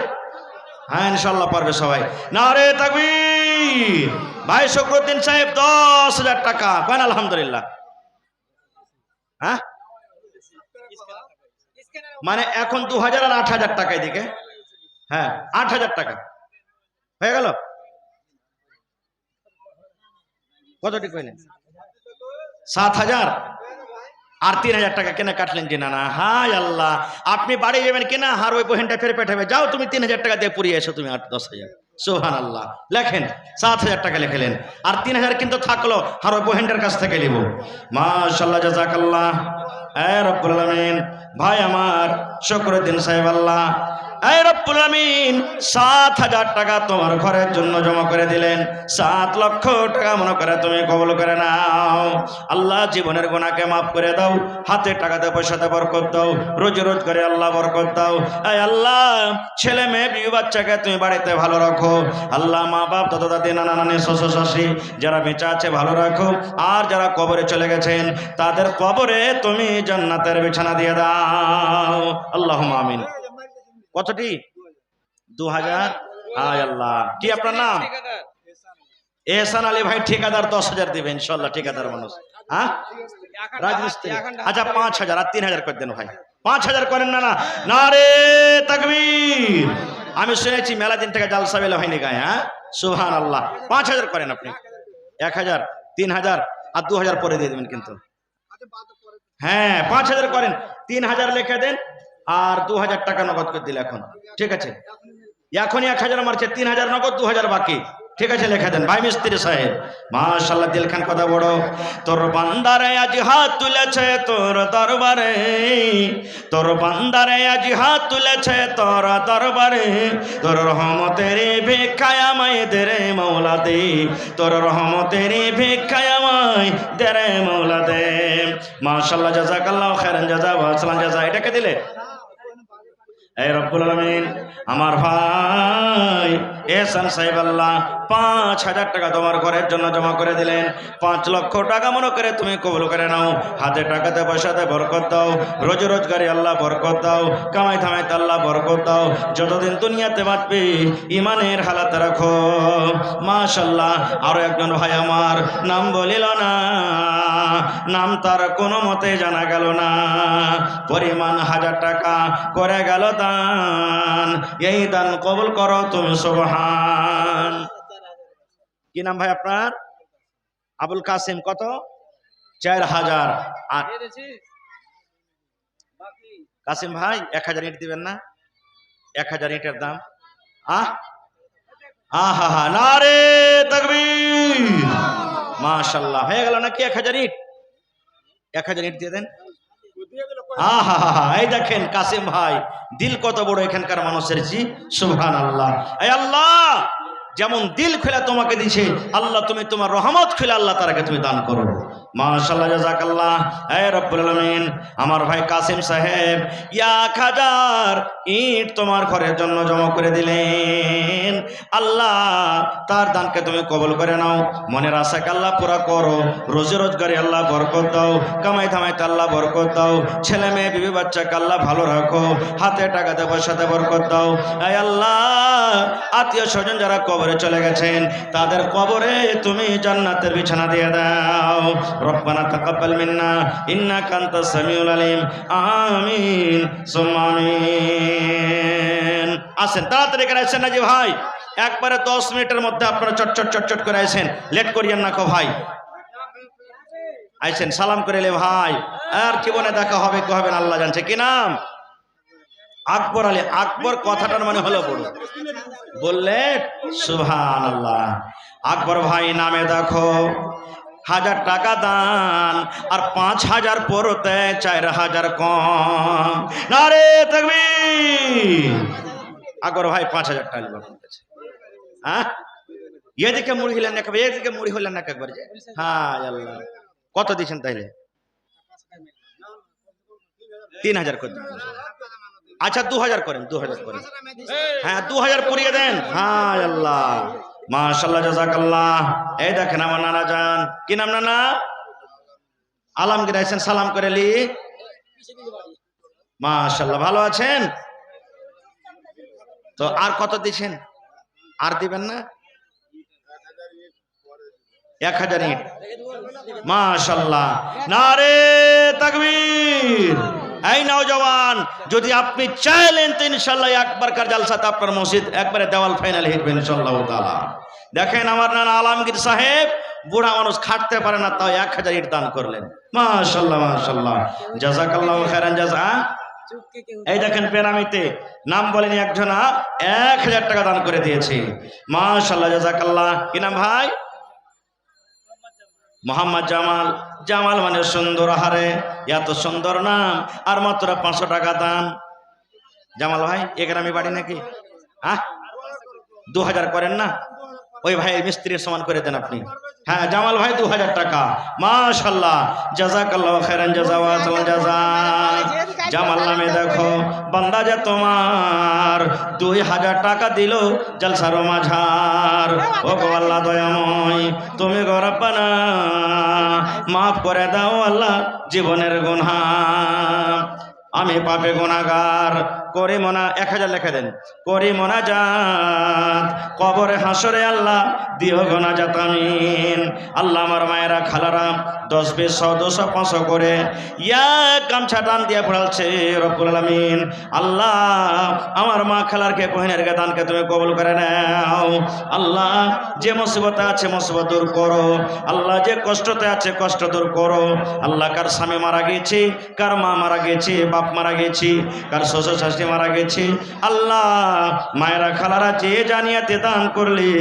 S1: হ্যাঁ ইনশাআল্লাহ পারবে সবাই। নারে তাকবীর। ভাই শকরুদ্দিন সাহেব 10,000 টাকা কেন? আলহামদুলিল্লাহ। হ্যাঁ মানে এখন 2000 আর 8000 টাকা এদিকে। হ্যাঁ 8000 টাকা হয়ে গেল। কতটি কইলেন? 7,000 আর 3,000 টাকা কেনা কাটলেন যে? না না, হাই আল্লাহ, আপনি বাড়ি যাবেন কিনা, হার ওই বহেনটা ফের পেঠাবে, যাও তুমি 3,000 টাকা দিয়ে পুরিয়ে এসো তুমি 8-10,000। সুবহানাল্লাহ। লেখেন 7,000 টাকা লিখলেন, আর 3,000 কিন্তু থাকলো, আর ওই বহেনটার কাছ থেকে নিব। মাশাআল্লাহ, জাযাকাল্লাহ। এ রব্বুল আলামিন, ভাই আমার শকরুদ্দিন সাহেব, আল্লাহ এ রব্বুল আলামিন 7,000 টাকা তোমার ঘরের জন্য জমা করে দিলেন। 7 লক্ষ টাকা মনে করে তুমি কবুল করে নাও। আল্লাহ জীবনের গুনাহকে মাফ করে দাও, হাতে টাকাতে পয়সাতে বরকত দাও, রোজ রোজ করে আল্লাহ বরকত দাও। এই আল্লাহ ছেলে মেয়ে বিবি বাচ্চাকে তুমি বাড়িতে ভালো রাখো। আল্লাহ মা বাপ দাদা দাদি নানা নানি শ্বশুর শাশুড়ি যারা বেঁচে আছে ভালো রাখো, আর যারা কবরে চলে গেছেন তাদের কবরে তুমি জান্নাতের বিছানা দিয়ে দাও। আল্লাহুম্মা আমিন। কতটি? 2000। হায় আল্লাহ, কি আপনার নাম? এহসান আলী ভাই, ঠিকাদার 10,000 দিবেন ইনশাআল্লাহ। ঠিকাদার মানুষ, হ্যাঁ রাজমিস্ত্রি। আচ্ছা 5,000 আর 3,000 করে দেন ভাই। 5,000 করেন না? না নারে তাকবীর। আমি শুনেছি মেলা দিন থেকে জালসা বেলা হয়নি গায়ে। হ্যাঁ সুবহানাল্লাহ। 5,000 করেন আপনি। 1,000, 3,000 আর 2,000 পরে দিয়ে দেবেন কিন্তু। হ্যাঁ 5,000 করেন, 3,000 লিখে দেন, আর 2,000 টাকা নগদ করে দিলে এখন। ঠিক আছে, এখনই 1,000 মারছে, 3,000 নগদ, 2,000 বাকি। ঠিক আছে, লেখা দেন ভাই মিস্ত্রি সাহেব। মাশাআল্লাহ, দিল খান কথা বড়। তোর বান্দারে আজ হাত তুলেছে তোর দরবারে, তোর বান্দারে আজ হাত তুলেছে তোর দরবারে, তোর রহমতের ভিক্ষায় আমায় দে রে মওলা দে, তোর রহমতের ভিক্ষায় আমায় দে রে মওলা দে। মাশাআল্লাহ, জাযাকাল্লাহু খাইরান জাযা ওয়া সালাম জাযা। এটাকে দিলে এই রব্বুল আলামিন আমার ভাই এহসান সাহেব আল্লাহ 5,000 টাকা তোমার ঘরের জন্য জমা করে দিলেন। 5 লক্ষ টাকা মনে করে তুমি কবুল করে নাও। হাতে টাকাতে পয়সাতে বরকত দাও, রোজি রোজগারে আল্লাহ বরকত দাও, কামাই ধামাইতে আল্লাহ বরকত দাও। যতদিন দুনিয়াতে বাঁচবে ইমানের হালাতে রাখো। মাশাআল্লাহ, আরো একজন ভাই আমার নাম বলিল না, নাম তার কোনো মতে জানা গেল না, পরিমাণ 1000 টাকা করে গেল দান। এই দান কবুল করো তুমি সুবহান। কি নাম ভাই আপনার? আবুল কাসিম। কত? 4000। আর কাসিম ভাই 1000 ইট দিবেন না? 1000 ইটের দাম। আহা, নারে তাকবীর। মাশাআল্লাহ, হয়ে গেল নাকি 1000 ইট? 1000 ইট দিয়ে দেন। আহা, এই দেখেন কাসিম ভাই দিল কত বড় এখানকার মানুষের। জি সুবহানাল্লাহ। এই আল্লাহ যেমন দিল খুলে তোমাকে দিয়েছে, আল্লাহ তুমি তোমার রহমত খুলে আল্লাহ তারাকে তুমি দান করো। মাশাআল্লাহ, জাযাকাল্লাহ। এই রব্বুল আলামিন আমার ভাই কাসিম সাহেব 1000 ইট তোমার ঘরের জন্য জমা করে দিলেন। আল্লাহ তার দানকে তুমি কবুল করে নাও, মনের আশাকে আল্লাহ পুরা করো, রোজি রোজগারে আল্লাহ বরকত দাও, কামাই ধামাইতে আল্লাহ বরকত দাও, ছেলে মেয়ে বিবি বাচ্চাকে আল্লাহ ভালো রাখো, হাতে টাকাতে পয়সাতে বরকত দাও। এই আল্লাহ আত্মীয় স্বজন যারা কবরে চলে গেছেন তাদের কবরে তুমি জান্নাতের বিছানা দিয়ে দাও। রব্বানা তাকাব্বাল মিন্না ইন্নাকা আনতাস সামিউল আলিম। আমিন সুম্মা আমিন। আসেন তাড়াতাড়ি এখানে আসেন না জি ভাই, একবারে 10 মিনিটের মধ্যে আপনারা চটচট করে আসেন, লেট করিয়েন না কো ভাই। আইসেন সালাম করে লে ভাই, আর জীবনে দেখা হবে কি হবে না আল্লাহ জানছে। কি নাম? আকবর আলী। আকবর কথাটার মানে হলো বড়, বললে সুবহানাল্লাহ। আকবর ভাই নামে দেখো 1000 টাকা দান আর 5000 পড়তে 4000 কম। নারে তাকবীর। আকবর ভাই 5000 টাকা নিল আপনার কাছে। হ্যাঁ, এদিকে মুড়ি হলেন না, এদিকে মুড়ি হলেন না একবার। হ্যাঁ আল্লাহ, কত দিয়েছেন তাইলে? 3000 করে দিন। আচ্ছা 2000 করেন, 2000 করেন। হ্যাঁ 2000 পুরিয়ে দেন। হ্যাঁ আল্লাহ, মাশাআল্লাহ, জাযাকাল্লাহ। এই দেখেন আমার নানা যান। কি নাম নানা? আলমগীর। আইছেন সালাম করে লি। মাশাআল্লাহ, ভালো আছেন তো? আর কত দিছেন? আর দিবেন না? 1000 ইট। মাশাআল্লাহ, নারে তাকবীর। এই নওজওয়ান, যদি আপনি চাইলেন তো ইনশাআল্লাহ একবারকার জালসাতে আপনার মসজিদ একবারে দেওয়াল ফাইনাল হিটবে ইনশাআল্লাহ তাআলা। দেখেন আমার নানা আলমগীর সাহেব বুড়া মানুষ, খাটতে পারে না, তাও 1000 ইট দান করলেন। মাশাআল্লাহ মাশাআল্লাহ, জাযাকাল্লাহু খাইরান জাযা। এই দেখেন পেরামিতে নাম বলেনি একজনা 1000 টাকা দান করে দিয়েছে। মাশাআল্লাহ, জাযাকাল্লাহ। কি নাম ভাই? মোহাম্মদ জামাল। জামাল মানে সুন্দর। আহারে এত সুন্দর নাম, আর মাত্র 500 টাকা দান। জামাল ভাই এখানে আমি বাড়ি নাকি? হ্যাঁ 2000 করেন না? ওই ভাই মিস্ত্রির সমান করে দেন আপনি। হ্যাঁ জামাল ভাই 2000 টাকা। মাশাআল্লাহ, জাযাকাল্লাহু খাইরান জাযা ওয়া সালাম জাযা। জামাল নামে দেখো বান্দা যে তোমার 2000 টাকা দিল জলসার মাঝার। ও গো আল্লাহ দয়াময়, তুমি গো রব্বানা মাফ করে দাও আল্লাহ জীবনের গুনাহ। আমি পাপে গুনাহগার, করি মোনা 1000 লেখা দেন, করি মোনাজাত কবরে হাসরে আল্লাহ দিও গোনাজাত আমিন। আল্লাহ আমার মায়েরা খালারা 10 20 100 200 500 করে গামছা দান দিয়ে পড়ালছে রব্বুল আলামিন। আল্লাহ আমার মা খালারকে কোহিনের দানকে তুমি কবুল করে নাও। আল্লাহ যে মুসিবতে আছে মুসিবত দূর করো। আল্লাহ যে কষ্টতে আছে কষ্ট দূর করো। আল্লাহ কার স্বামী মারা গেছে, কার মা মারা গেছে, বাপ মারা গেছে, কার শ্বশুর শাশুড়ি মারা গেছে, আল্লাহ মায়েরা খালারা যে জানিয়াতে দান দান করলি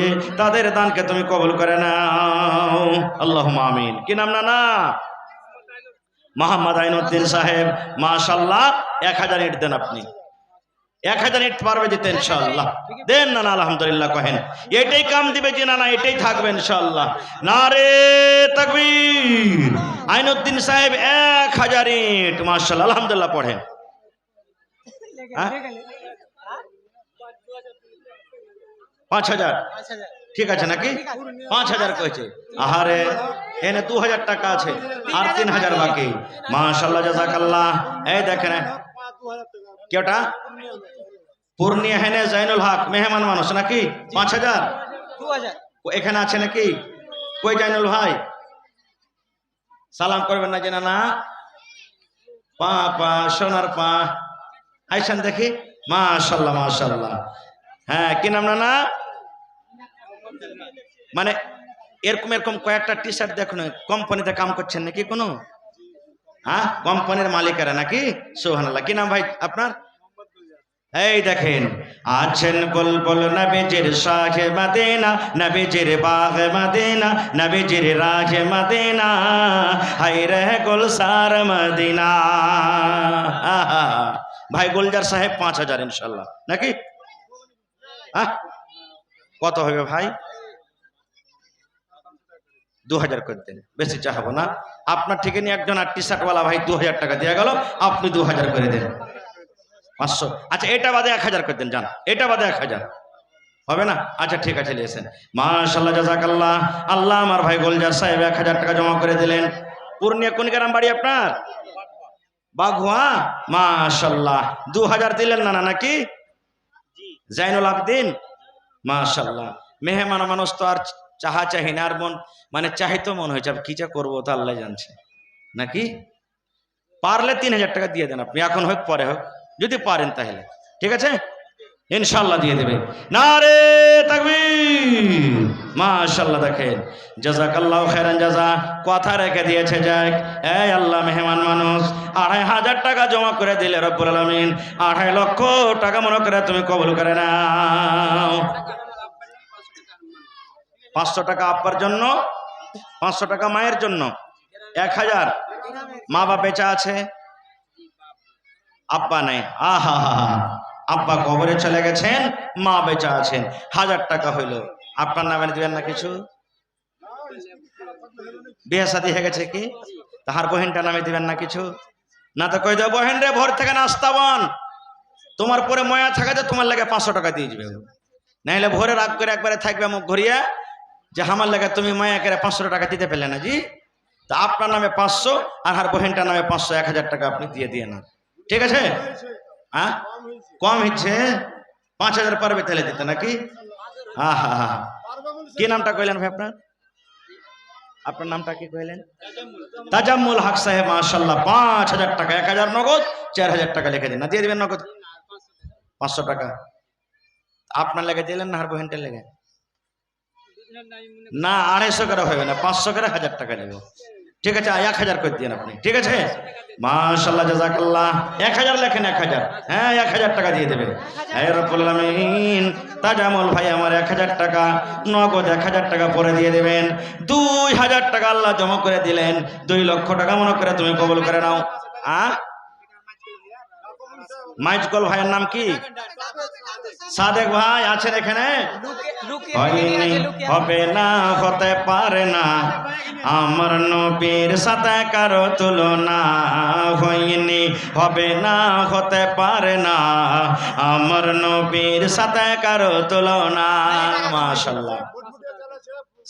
S1: তাদের দানকে তুমি কবুল করে নাও, আল্লাহুম্মা আমিন। কি নাম না? মোহাম্মদ আইনুদ্দিন সাহেব, মাশাআল্লাহ। 1000 ইট দেন আপনি, 1000 ইট পারবে দিতে ইনশাআল্লাহ। দেন না? আলহামদুলিল্লাহ কহেন। এটাই কাম দিবে যে না এটাই থাকবে ইনশাআল্লাহ। নারে তাকবীর। আইনুদ্দিন সাহেব 1000 ইট, মাশাআল্লাহ, আলহামদুলিল্লাহ পড়েন। হ্যাঁ 5000 ঠিক আছে নাকি? 5000 কইছে। আহারে এনে 2000 টাকা আছে আর 3000 বাকি। মাশাআল্লাহ জাযাকাল্লাহ। এই দেখেন কেটা পূর্ণিয়া হেনে জাইনুল হক মেহমান মানুষ নাকি? 5000 এখানে আছে নাকি? কই জাইনুল ভাই? সালাম করবেন না জানা না? পা পা সোনার পা আইসান দেখি। মাশাআল্লাহ মাশাআল্লাহ। হ্যাঁ কি নাম না? মানে এরকম এরকম কয়েকটা টি শার্ট দেখুন। কোম্পানিতে কাম করছেন নাকি কোনো? হ্যাঁ কোম্পানির মালিকেরা নাকি? সুবহানাল্লাহ। কি নাম ভাই আপনার? এই দেখেন আছেন বুলবুল নবীজির শাহে মদিনা, নবীজির বাগে মদিনা, নবীজির রাহে মদিনা, হায় রে গুলসার মদিনা। ভাই গুলজার সাহেব 5000 ইনশাআল্লাহ নাকি? হ্যাঁ কত হবে ভাই? 2000 করে দেন, বেশি চাহাবো না। আপনার ঠিক নিয়ে একজন আর টি শার্টওয়ালা ভাই 2000 টাকা দিয়ে গেল, আপনি 2000 করে দেন। 500। আচ্ছা এটা বাদে 1000 করে দেন, যান এটা বাদে 1000 হবে না? আচ্ছা ঠিক আছে নিয়েছেন। মাশাআল্লাহ জাযাকাল্লাহ। আল্লাহ আমার ভাই গোলজার সাহেব 1000 টাকা জমা করে দিলেন। পূর্ণিয়া কোন গ্রাম বাড়ি আপনার? বাঘুয়া। মাশাআল্লাহ 2000 দিলেন না নাকি? জাইনুল আবদিন। মাশাআল্লাহ। মেহমান মানুষ তো আর চাহা চাহি না, আর মন মানে চাহিতো মন হয়েছে, কি যা করবো তো আল্লাহ জানছে নাকি? পারলে 3000 টাকা দিয়ে দেন আপনি, এখন হোক পরে হোক, যদি পারেন তাহলে ঠিক আছে ইনশাআল্লাহ দিয়ে দেবে। নারে তাকবীর। মাশাআল্লাহ। দেখেন জাযাকাল্লাহু খাইরান জাযা। কথা রেখে দিয়েছে যাক। এই আল্লাহ মেহমান মানুষ 2500 টাকা জমা করে দিলে রব্বুল আলামিন 2.5 লক্ষ টাকা মনে করে তুমি কবুল করে নাও। 500 টাকা আব্বার জন্য, 500 টাকা মায়ের জন্য, 1000 মা বাপ বেঁচে আছে, আব্বা নাই। আহা আব্বা কবরে চলে গেছেন, মা বেঁচে আছেন। 1000 টাকা হইল, আপনার নামে দিবেন না কিছু? বিয়ে শাদী হয়ে গেছে কি? তাহার বহিনটা নামে দিবেন না কিছু? না তো কই দেব বহেন রে ভোর থেকে নাস্তা বন, তোমার পরে ময়া থাকা যে তোমার লাগে 500 টাকা দিয়ে দিবে। নাইলে ভোরে রাগ করে একবারে থাকবে মুখ ঘুরিয়া যে আমার লাগে তুমি মায়া করে 500 টাকা দিতে পেলে না জি। তা আপনার নামে 500 আর হার বহিনটার নামে 500, 1000 টাকা আপনি দিয়ে দিয়ে না, ঠিক আছে? হ্যাঁ কম হচ্ছে, 5000 পারবে তাহলে দিতে নাকি? হ্যাঁ হ্যাঁ হ্যাঁ। কি নামটা কইলেন ভাই আপনার? আপনার নামটা কি কইলেন? তাজাম্মুল হক সাহেব। মাশাআল্লাহ 5000 টাকা, 1000 নগদ, 4000 টাকা লিখে দিন। না দিয়ে দিবেন নগদ 500 টাকা। আপনার লেগে দিলেন না হার বহিনটার লেগে? না 250 করে হবে না, 500 করে 1000 টাকা নেব, ঠিক আছে? 1000 করে দিন আপনি, ঠিক আছে? মাশাআল্লাহ জাযাকাল্লাহ। 1000 লেখেন, 1000। হ্যাঁ 1000 টাকা দিয়ে দেবেন। হে রব্বুল আলামিন তাজামুল ভাই আমার 1000 টাকা নগদ, 1000 টাকা পরে দিয়ে দেবেন। 2000 টাকা আল্লাহ জমা করে দিলেন, 2 লক্ষ টাকা মনে করে তুমি কবুল করে নাও। মাইজকল ভাইয়ের নাম কি? সাদেক ভাই আছেন এখানে? হবে না, হতে পারে না, আমার নবীর সাথে কারো তুলনা হয়নি। হবে না, হতে পারে না, আমার নবীর সাথে কারো তুলনা। মাশাআল্লাহ।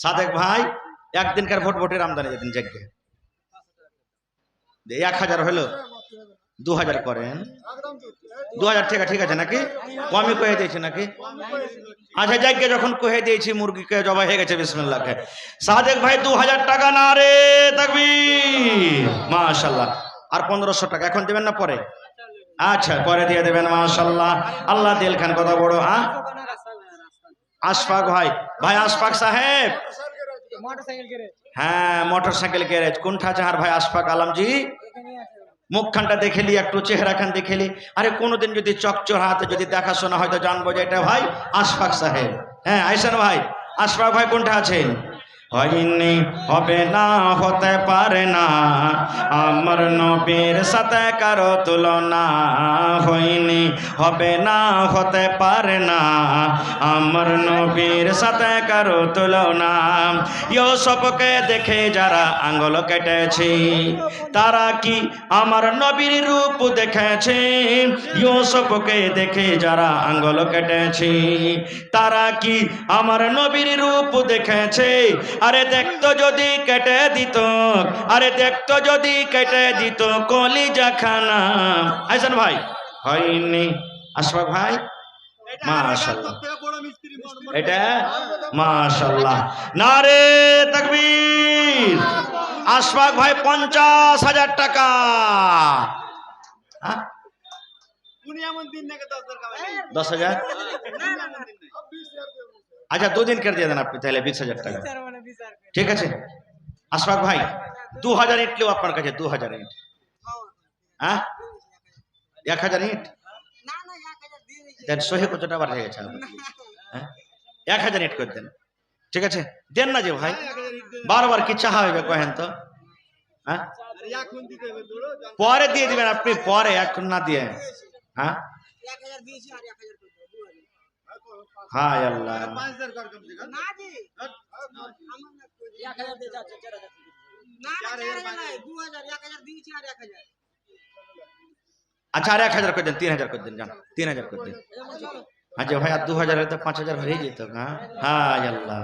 S1: সাদেক ভাই একদিনকার ভোটের আমদানি যেদিন জায়গা 1000 হলো, 2000 করেন। 2000 টাকা ঠিক আছে নাকি? কমই কয়ে দিয়েছি নাকি? আচ্ছা যাইকে যখন কহে দিয়েছি মুরগিকে জবাই হয়ে গেছে বিসমিল্লাহ। সাদেক ভাই 2000 টাকা। না রে তাকবীর। মাশাআল্লাহ। আর 1500 টাকা এখন দিবেন না পরে? আচ্ছা পরে দিয়ে দেবেন। মাশাআল্লাহ। আল্লাহ দিল খান কত বড়। আশফাক ভাই, ভাই আশফাক সাহেব। হ্যাঁ মোটরসাইকেল গ্যারেজ কোনটা আছে? আর ভাই আশফাক আলমজি মুখখানটা দেখেলি, একটু চেহারাখান দেখেলি, আরে কোনোদিন যদি চকচর হাতে যদি দেখাশোনা হয়তো জানবো যে এটা ভাই আশফাক সাহেব। হ্যাঁ আইসান ভাই, আশফাক ভাই কোনটা আছেন? হয়নি, হবে না, হতে পারে না, আমার নবীর সাথে কারো তুলনা। হয়নি, হবে না, হতে পারে না, আমার নবীর সাথে কারো তুলনা। ইউসুফকে দেখে যারা আঙ্গুল কেটেছে তারা কি আমার নবীর রূপ দেখেছে? ইউসুফকে দেখে যারা আঙ্গুল কেটেছে তারা কি আমার নবীর রূপ দেখেছে? আরে দেখতো যদি কেটে দিত, আরে দেখতো যদি কেটে দিত কলিজা খানা। আইসান ভাই, হয়নি। আশফাক ভাই মাশাআল্লাহ, এটা মাশাআল্লাহ, নারে তাকবীর। আশফাক ভাই 50,000 টাকা। 10,000, আচ্ছা 2 দিন কেটে দিয়ে দেন আপনি তাহলে 20,000 টাকা। ঠিক আছে আশফাক ভাই, 2000 ইট লেও আপনার কাছে 2000 ইট। হ্যাঁ 1000 ইট দেন, সহি কতটা বার হয়ে গেছে? হ্যাঁ 1000 ইট করে দেন। ঠিক আছে দেন না যে ভাই, বারবার কি চাহা হইবে কহেন তো? হ্যাঁ পরে দিয়ে দিবেন আপনি, পরে এখন না দিয়ে। হ্যাঁ হায় আল্লাহ, আচ্ছা আর 1000 করে দেন, 3000 করে দেন, জান 3000 করে দেন। আচ্ছা ভাই আর 2000 হলে তো 5000 হয়ে যেত। হ্যাঁ হায় আল্লাহ,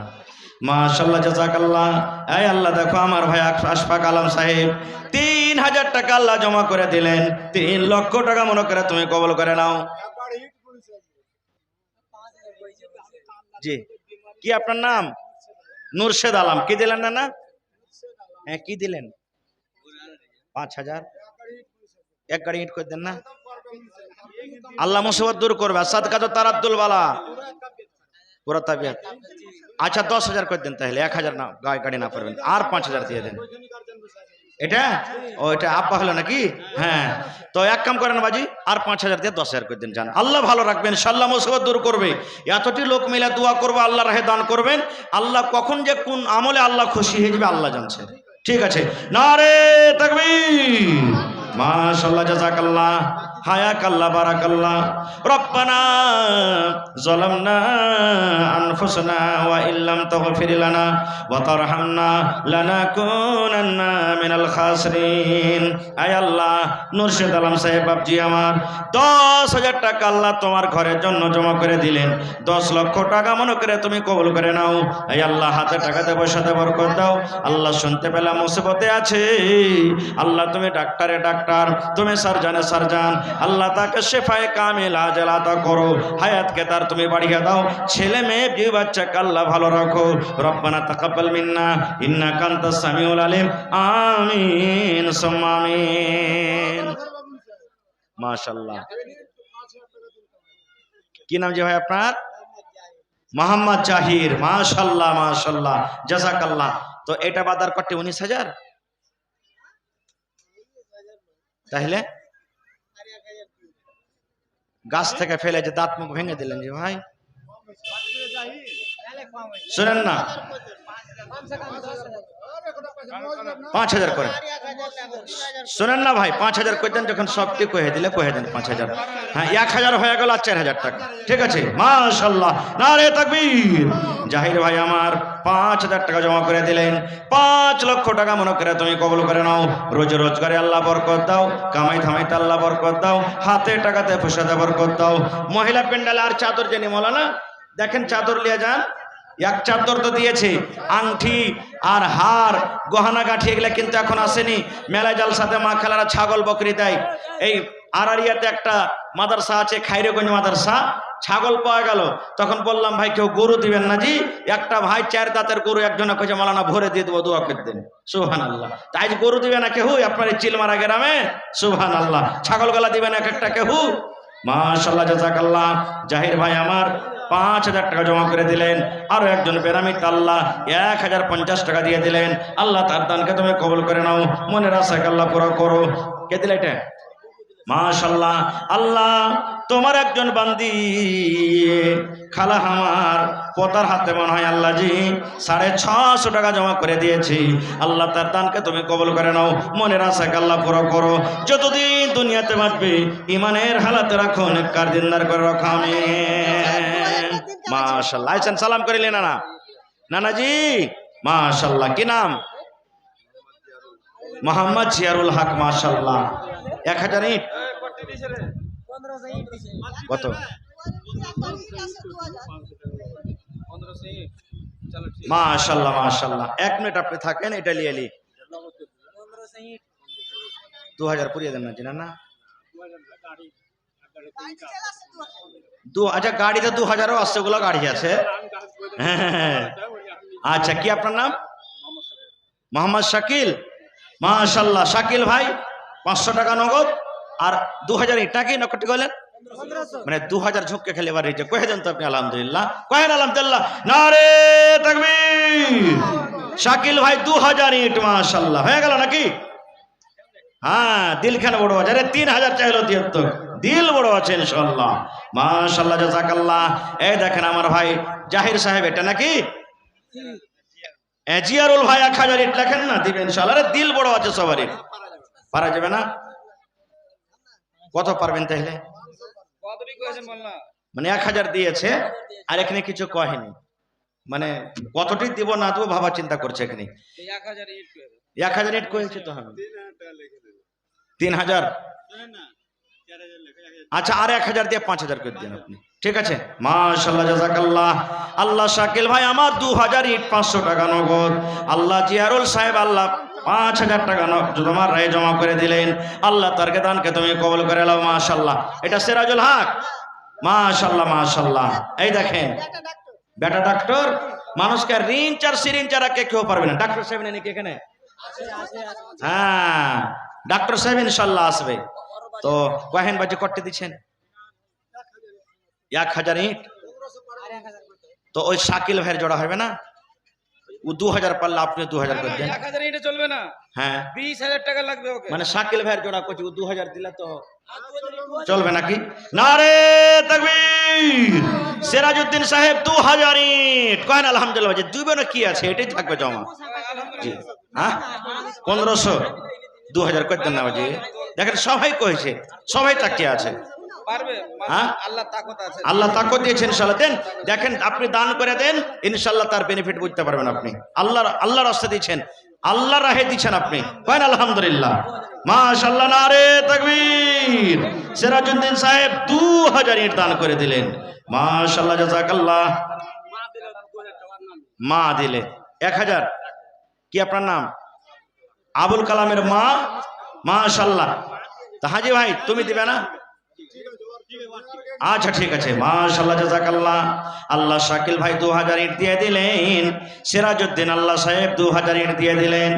S1: মাশাআল্লাহ, জাযাকাল্লাহ। এই আল্লাহ দেখো আমার ভাই আশফাক আলম সাহেব 3000 টাকা আল্লাহ জমা করে দিলেন। 3 লক্ষ টাকা মনে করে তুমি কবুল করে নাও। জি কি আপনার নাম? নুরশেদ আলম। কি দিলেন না? হ্যাঁ কি দিলেন? 5000 এক গাড়ি ইট করে দেন না। আল্লাহ মুসিবত দূর করবে। সাদকা তো তারাদ্দুল বালা পুরা তাবিয়াত। আচ্ছা 10,000 করে দেন তাহলে, 1000 না গাড়ি না পারবেন, আর 5000 দিয়ে দেন। এটা ও এটা আব্বা হলো নাকি? হ্যাঁ তো এক কাম করেন বাজি, আর 5000 দিয়ে 10,000 করে দেন। জান আল্লাহ ভালো রাখবেন, ইনশাআল্লাহ মুসিবত দূর করবে। এতটি লোক মিলে দোয়া করবো, আল্লাহ রাহে দান করবেন। আল্লাহ কখন যে কোন আমলে আল্লাহ খুশি হয়ে যাবে আল্লাহ জানছে। ঠিক আছে নারে তাকবীর, মাশাআল্লাহ, জাযাকাল্লাহ, হায়াকাল্লাহ, বারাকাল্লাহ। রব্বানা যালামনা আনফুসানা ওয়া ইল্লাম তাগফির লানা ওয়া তারহামনা লানাকুনান্না মিনাল খাসিরিন। আয় আল্লাহ, নুরশেদ আলম সাহেব বাপজি আমার 10,000 টাকা আল্লাহ তোমার ঘরের জন্য জমা করে দিলেন। 10 লক্ষ টাকা মনে করে তুমি কবুল করে নাও। আয় আল্লাহ, হাতে টাকাতে পয়সাতে বরকত দাও। আল্লাহ শুনতে পেলাম মুসিবতে আছে, আল্লাহ তুমি ডাক্তারে ডাক্তার, তুমি সার্জানে সার্জান, আল্লাহ তাকে শেফায়ে কামিল আজল আতা করো, হায়াতকে তার তুমি বাড়িয়ে দাও, ছেলে মেয়ে বিয়ে বাচ্চাকে আল্লাহ ভালো রাখো। রব্বানা তাকাব্বাল মিন্না ইন্নাকা আনতাস সামিউল আলিম। আমিন সুম্মা আমিন। মাশাআল্লাহ। কি নাম যে ভাই আপনার? মোহাম্মদ জাহির। মাশাআল্লাহ মাশাআল্লাহ, জাযাকাল্লাহ। তো এটা বাদার করতে 19,000, তাহলে গাছ থেকে ফেলে যে দাঁত মুখ ভেঙে দিলেন যে ভাই, শুনেন না, 5,000 করে শুনেন না ভাই, 5,000 করে দেন। যখন সবটি কহে দিলে কহে দেন 5,000। হ্যাঁ 1,000 হয়ে গেল, আর 4,000 টাকা। ঠিক আছে মাশাআল্লাহ, নারে তাকবীর। জাহির ভাই আমার 5,000 টাকা জমা করে দিলেন। 5 লক্ষ টাকা মনে করে তুমি কবুল করে নাও। রোজ রোজগারে আল্লাহ বরকত দাও, কামাই থামাইতে আল্লাহ বরকত দাও, হাতে টাকাতে পয়সাতে বরকত দাও। মহিলা প্যান্ডেল আর চাদর জেনে মৌলানা দেখেন, চাদর লিয়ে যান। এক চাদর তো দিয়েছে, আংটি আর হার গহনা গাঠি এগুলা কিন্তু এখন আসেনি। মেলা জালসাতে মা খালারা ছাগল বকরি দেয়। এই আরারিয়াতে একটা মাদ্রাসা আছে, খাইরগঞ্জ মাদ্রাসা, ছাগল পাওয়া গেল। তখন বললাম ভাই কেউ গরু দিবেন না? জি একটা ভাই 4 দাঁতের গরু একজনে কইছে মালানা ভরে দিয়ে দেবো, দোয়া করে দেন। সুবহানাল্লাহ। তাই গরু দিবে না কেউ আপনার এই চিলমারা গ্রামে? সুবহানাল্লাহ। ছাগল গলা দিবেন এক একটা কেউ? মাশাআল্লাহ, জাযাকাল্লাহ। জাহির ভাই আমার 5,000 টাকা জমা করে দিলেন। আরো একজন বেরামিত আল্লাহ 1,050 টাকা দিয়ে দিলেন। আল্লাহ তার দানকে তুমি কবুল করে নাও, মনের আশাকে আল্লাহ পুরো করো। কে দিলে এটা? মাশাআল্লাহ। আল্লাহ তোমার একজন বান্দি খালা আমার পোতার হাতে মনে হয় আল্লাহ জি 650 টাকা জমা করে দিয়েছি। আল্লাহ তার দানকে তুমি কবুল করে নাও, মনের আশাকে আল্লাহ পুরো করো, যতদিন দুনিয়াতে বাঁচবে ইমানের হালাতে রাখো, নেককার দিনদার করে রাখো, আমিন। মাশাআল্লাহ। আইছেন সালাম করিলেন না নানাজি? মাশাআল্লাহ। কি নাম? মোহাম্মদ জিয়ারুল হক। মাশাআল্লাহ। 1000 ইট কত? মাশাআল্লাহ মাশাআল্লাহ। 1 মিনিট আপনি থাকেন, এটা লিয়ে লি। 2000 পুরিয়ে দেন না জিনা না? আচ্ছা গাড়িতে 2000ও আসছে, ওগুলো গাড়ি আছে। হ্যাঁ আচ্ছা, কি আপনার নাম? মোহাম্মদ শাকিল। মাশাআল্লাহ। শাকিল ভাই 500 টাকা নগদ আর 2000 ইট নাকি নকটি গলেন, মানে 2000 ঝুঁককে খেলে এবার রেটে কয়ে দেন তো আপনি আলহামদুলিল্লাহ, কহেন আলহামদুলিল্লাহ, নারে তাকবীর। শাকিল ভাই 2000 ইট মাশাআল্লাহ হয়ে গেল নাকি? হ্যাঁ, দিল খান বড় আছে। আরে 3000 চাইলো 73, দিল বড় আছে ইনশাআল্লাহ। মাশাআল্লাহ জাযাকাল্লাহ। এই দেখেন আমার ভাই জাহির সাহেব, এটা নাকি জিয়ারুল ভাই 1000 ইট লেখেন না, দিবেন ইনশাআল্লাহ। আরে দিল বড় আছে সবারই, পারা যাবে না? কত পারবেন তাহলে? মানে 1000 দিয়েছে আর এখানে কিছু কহেনি, মানে কতটি দিব না দেবো ভাবা চিন্তা করছে এখানে। 1000 ইট কয়েছে তো আমি 3000। আচ্ছা আর 1000 দিয়ে 5000 করে দিন আপনি, ঠিক আছে? মাশাআল্লাহ জাযাকাল্লাহ। আল্লাহ শাকিল ভাই আমার 2000 ইট 500 টাকা নগদ। আল্লাহ জিয়ারুল সাহেব আল্লাহ 5000 টাকা তোমার রায়ে জমা করে দিলেন। আল্লাহ তার দানকে তুমি কবুল করে নাও। মাশাআল্লাহ। এটা সিরাজুল হক। মাশাআল্লাহ মাশাআল্লাহ। এই দেখেন বেটা ডাক্তার, মানুষকে রিঞ্চ আর সিরিঞ্চ আর কেউ পারবে না। ডাক্তার সাহেব নেই নাকি এখানে? হ্যাঁ ডাক্তার সাহেব ইনশাআল্লাহ আসবে। তো কহেন বাজে করতে দিচ্ছেন 1000 ইট, তো ওই শাকিল ভাইয়ের জোড়া হবে না? ও 2000 পারলে আপনি 2000 করে দেন।
S2: 1000 ইটে চলবে না,
S1: হ্যাঁ
S2: 20000 টাকা লাগবে ওকে।
S1: মানে শাকিল ভাইয়ের জোড়া করছি, ও 2000 দিলে তো চলবে নাকি? নারে তাকবীর। সিরাজউদ্দিন সাহেব 2000 ইট, কহেন আলহামদুলিল্লাহ। যে দুইবে না কি আছে, এটাই থাকবে জমা। জি হ্যাঁ 1500 2000 করে দেন না বাজি। দেখেন সবাই কইছে, সবাই তাকিয়ে আছে।
S2: পারবে,
S1: হ্যাঁ
S2: আল্লাহ তাকত আছে,
S1: আল্লাহ তাকত দিয়েছেন ইনশাআল্লাহ। দেন দেখেন আপনি দান করে দেন ইনশাআল্লাহ, তার বেনিফিট বুঝতে পারবেন আপনি। আল্লাহ রাস্তা দিচ্ছেন, আল্লাহ রাহে দিচ্ছেন আপনি, কহেন আলহামদুলিল্লাহ। মাশাআল্লাহ। নারে তাকবীর। সিরাজউদ্দিন সাহেব 2000 ইট দান করে দিলেন। মাশাআল্লাহ জাযাকাল্লাহ। মা দিলে 1000। কি আপনার নাম? আবুল কালামের মা। মাশাআল্লাহ। তা হাজি ভাই তুমি দিবে না? আচ্ছা ঠিক আছে। মাশাআল্লাহ জাযাকাল্লাহ। আল্লাহ শাকিল ভাই 2000 ইট দিয়ে দিলেন। সিরাজউদ্দিন আল্লাহ সাহেব 2000 ইট দিয়ে দিলেন।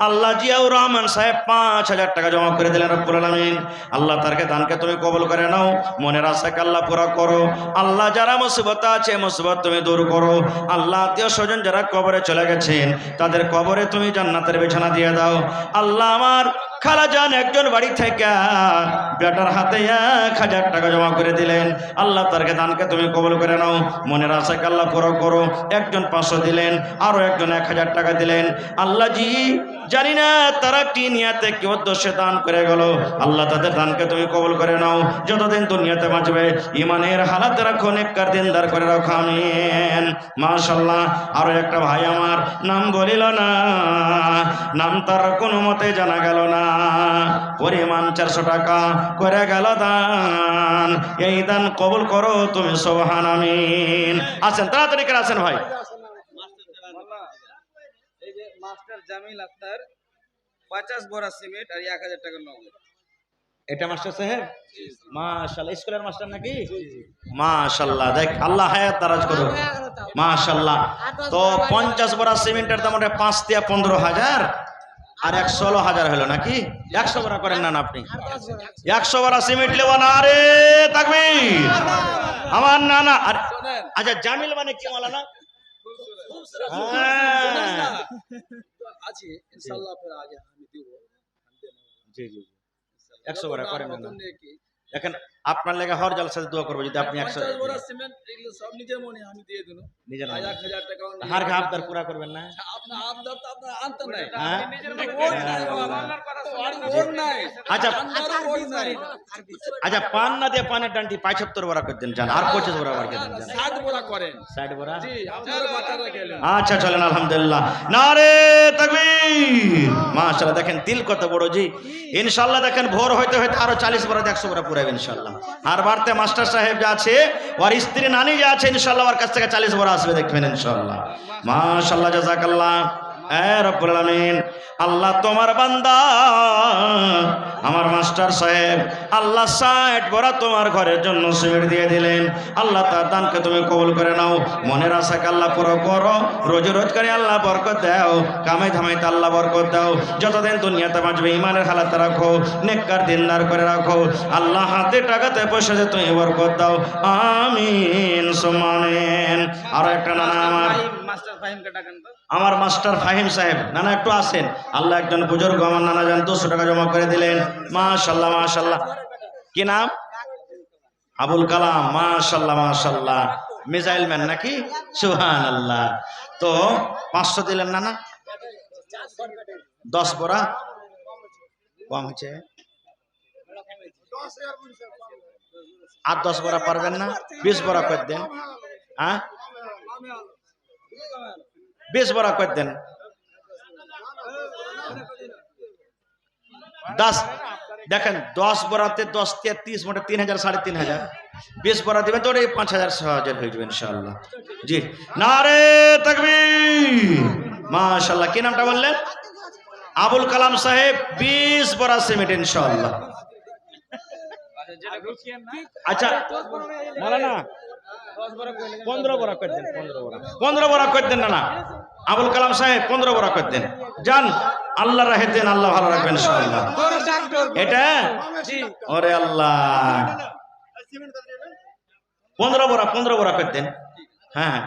S1: আল্লাহ জিয়াউর রহমান সাহেব 5000 টাকা জমা করে দিলেন রব্বুল আলামিন। আল্লাহ তারকে দানকে তুমি কবুল করে নাও, মনের আশাকে আল্লাহ পুরা করো। আল্লাহ যারা মুসিবত আছে মুসিবত তুমি দূর করো। আল্লাহ আত্মীয় স্বজন যারা কবরে চলে গেছেন তাদের কবরে তুমি জান্নাতের বিছানা দিয়ে দাও। আল্লাহ আমার খালাজান একজন বাড়ি থেকে বেটার হাতে 1000 টাকা জমা করে দিলেন। আল্লাহ তারকে দানকে তুমি কবুল করে নাও, মনের আশাকে আল্লাহ পুরো করো। একজন 500 দিলেন, আরো একজন 1000 টাকা দিলেন। আল্লাহ জি জানি না তারা কি নিয়াতে কি উদ্দেশ্যে দান করে গেল, আল্লাহ তাদের দানকে তুমি কবুল করে নাও। যতদিন দুনিয়াতে বাঁচবে ইমানের হালাতে রাখো, নেককার দিনদার করে রাখো, আমিন। মাশাআল্লাহ। আরো একটা ভাই আমার নাম বলিল না, নাম তার কোনো মতে জানা গেল না, পরিমাণ 400 টাকা করে গেল দান। এই দান কবুল করো তুমি, সুবহান আমিন। আছেন তাড়াতাড়ি করে আছেন ভাই।
S2: এই যে মাস্টার জামিল আক্তার 50 বড়া সিমেন্ট আর 1000 টাকা নগদ।
S1: এটা মাস্টার সাহেব? মাশাআল্লাহ। স্কুলের মাস্টার নাকি? মাশাআল্লাহ। দেখ আল্লাহ হায়াত দারাজ করুন। মাশাআল্লাহ। তো 50 বড়া সিমেন্টের দাম 5 দিয়ে 15000 আর 116,000 হলো নাকি? 100 বড়া করেন না আপনি? 100 বড়া সিমেন্ট লেবা না রে তাকবীর। আমার নানা। আর আচ্ছা জামিল মানে কি মাওলানা?
S2: আছে ইনশাআল্লাহ, আপনার আগে আমি দেব।
S1: জি জি। 100 বড়া করেন না।
S2: মতন নেকি।
S1: দেখেন আপনার লেগে হর জলসাতে দোয়া করবো যদি আপনি 100
S2: 50 বড়া সিমেন্ট এগুলো সব নিজের মনে আমি দিয়ে দিন।
S1: নিজের নামে।
S2: 1000 টাকা
S1: হার ঘা আবদার পুরা করবেন না।
S2: আপনার আবদার তো আপনার আনতে নাই।
S1: হ্যাঁ?
S2: ওর নাই, ওর নাই।
S1: আচ্ছা
S2: আন্দারও ওর নাই।
S1: আচ্ছা পান না দিয়ে পানের ডান্টি 75 বড়া করে দেন জান, আর 25 বড়া করে দেন জান।
S2: 60 বড়া করেন।
S1: 60 বড়া।
S2: জি, আপনারও বাচ্চারা গেলেন।
S1: আচ্ছা চলেন আলহামদুলিল্লাহ, নারে তাকবীর। মাশাআল্লাহ দেখেন দিল কত বড় জি। ইনশাআল্লাহ দেখেন ভোর হইতে হইতে আরো 40 বড়া 100 বড়া পুরাবে ইনশাআল্লাহ। আর বাড়তে মাস্টার সাহেব যা আছে ওর স্ত্রী নানি যা আছে ইনশাআল্লাহ ওর কাছ থেকে 40 বড়া আসবে দেখবেন ইনশাআল্লাহ। মাশাআল্লাহ জাযাকাল্লাহ। রব্বুল আলামিন আল্লাহ তোমার বান্দা আমার মাস্টার সাহেব আল্লাহ 60 বড়া তোমার ঘরের জন্য সিমেন্ট দিয়ে দিলেন। আল্লাহ তার দানকে তুমি কবুল করে নাও, মনের আশাকে আল্লাহ পুরো করো, রোজি রোজগারে আল্লাহ বরকত দাও, কামাই ধামাইতে আল্লাহ বরকত দাও, যতদিন দুনিয়াতে বাঁচবে ইমানের হালাতে রাখো, নেককার দিনদার করে রাখো, আল্লাহ হাতে টাকাতে পয়সাতে তুমি বরকত দাও, আমিন সুম্মা আমিন। আর একটা নানা আমার
S2: মাস্টার ফাহিমকে ডাকেন তো।
S1: আমার মাস্টার ফাহিম সাহেব নানা একটু আসেন। আল্লাহ একজন বুজুর্গ আমার নানা জান 200 টাকা জমা করে দিলেন। মাশাআল্লাহ মাশাআল্লাহ। কি নাম? আবুল কালাম। মাশাআল্লাহ মাশাআল্লাহ। মিসাইল ম্যান নাকি? সুবহানাল্লাহ। তো 500 দিলেন নানা। 10 বড়া কম হচ্ছে। আর 10 বড়া পারবেন না? 20 বড়া করে দেন। হ্যাঁ 20 বড়া করে দেন। 10 দেখেন 10 বড়াতে 10 তে 30 মোটে 3000 3500। 20 বড়া দিবেন তো 5000 6000 হয়ে যাবে ইনশাআল্লাহ। জি নারে তাকবীর। মাশাআল্লাহ। কি নামটা বললেন? আবুল কালাম সাহেব। 20 বড়া সিমেন্ট ইনশাআল্লাহ। আচ্ছা মাওলানা 15 বড়া করে দেন। 15 বড়া করে দেন না আবুল কালাম সাহেব 15 বড়া করে দেন। যান আল্লাহ রাহে দেন, আল্লাহ ভালো রাখবেন ইনশাআল্লাহ। এটা ওরে আল্লাহ 15 বড়া করে দেন। হ্যাঁ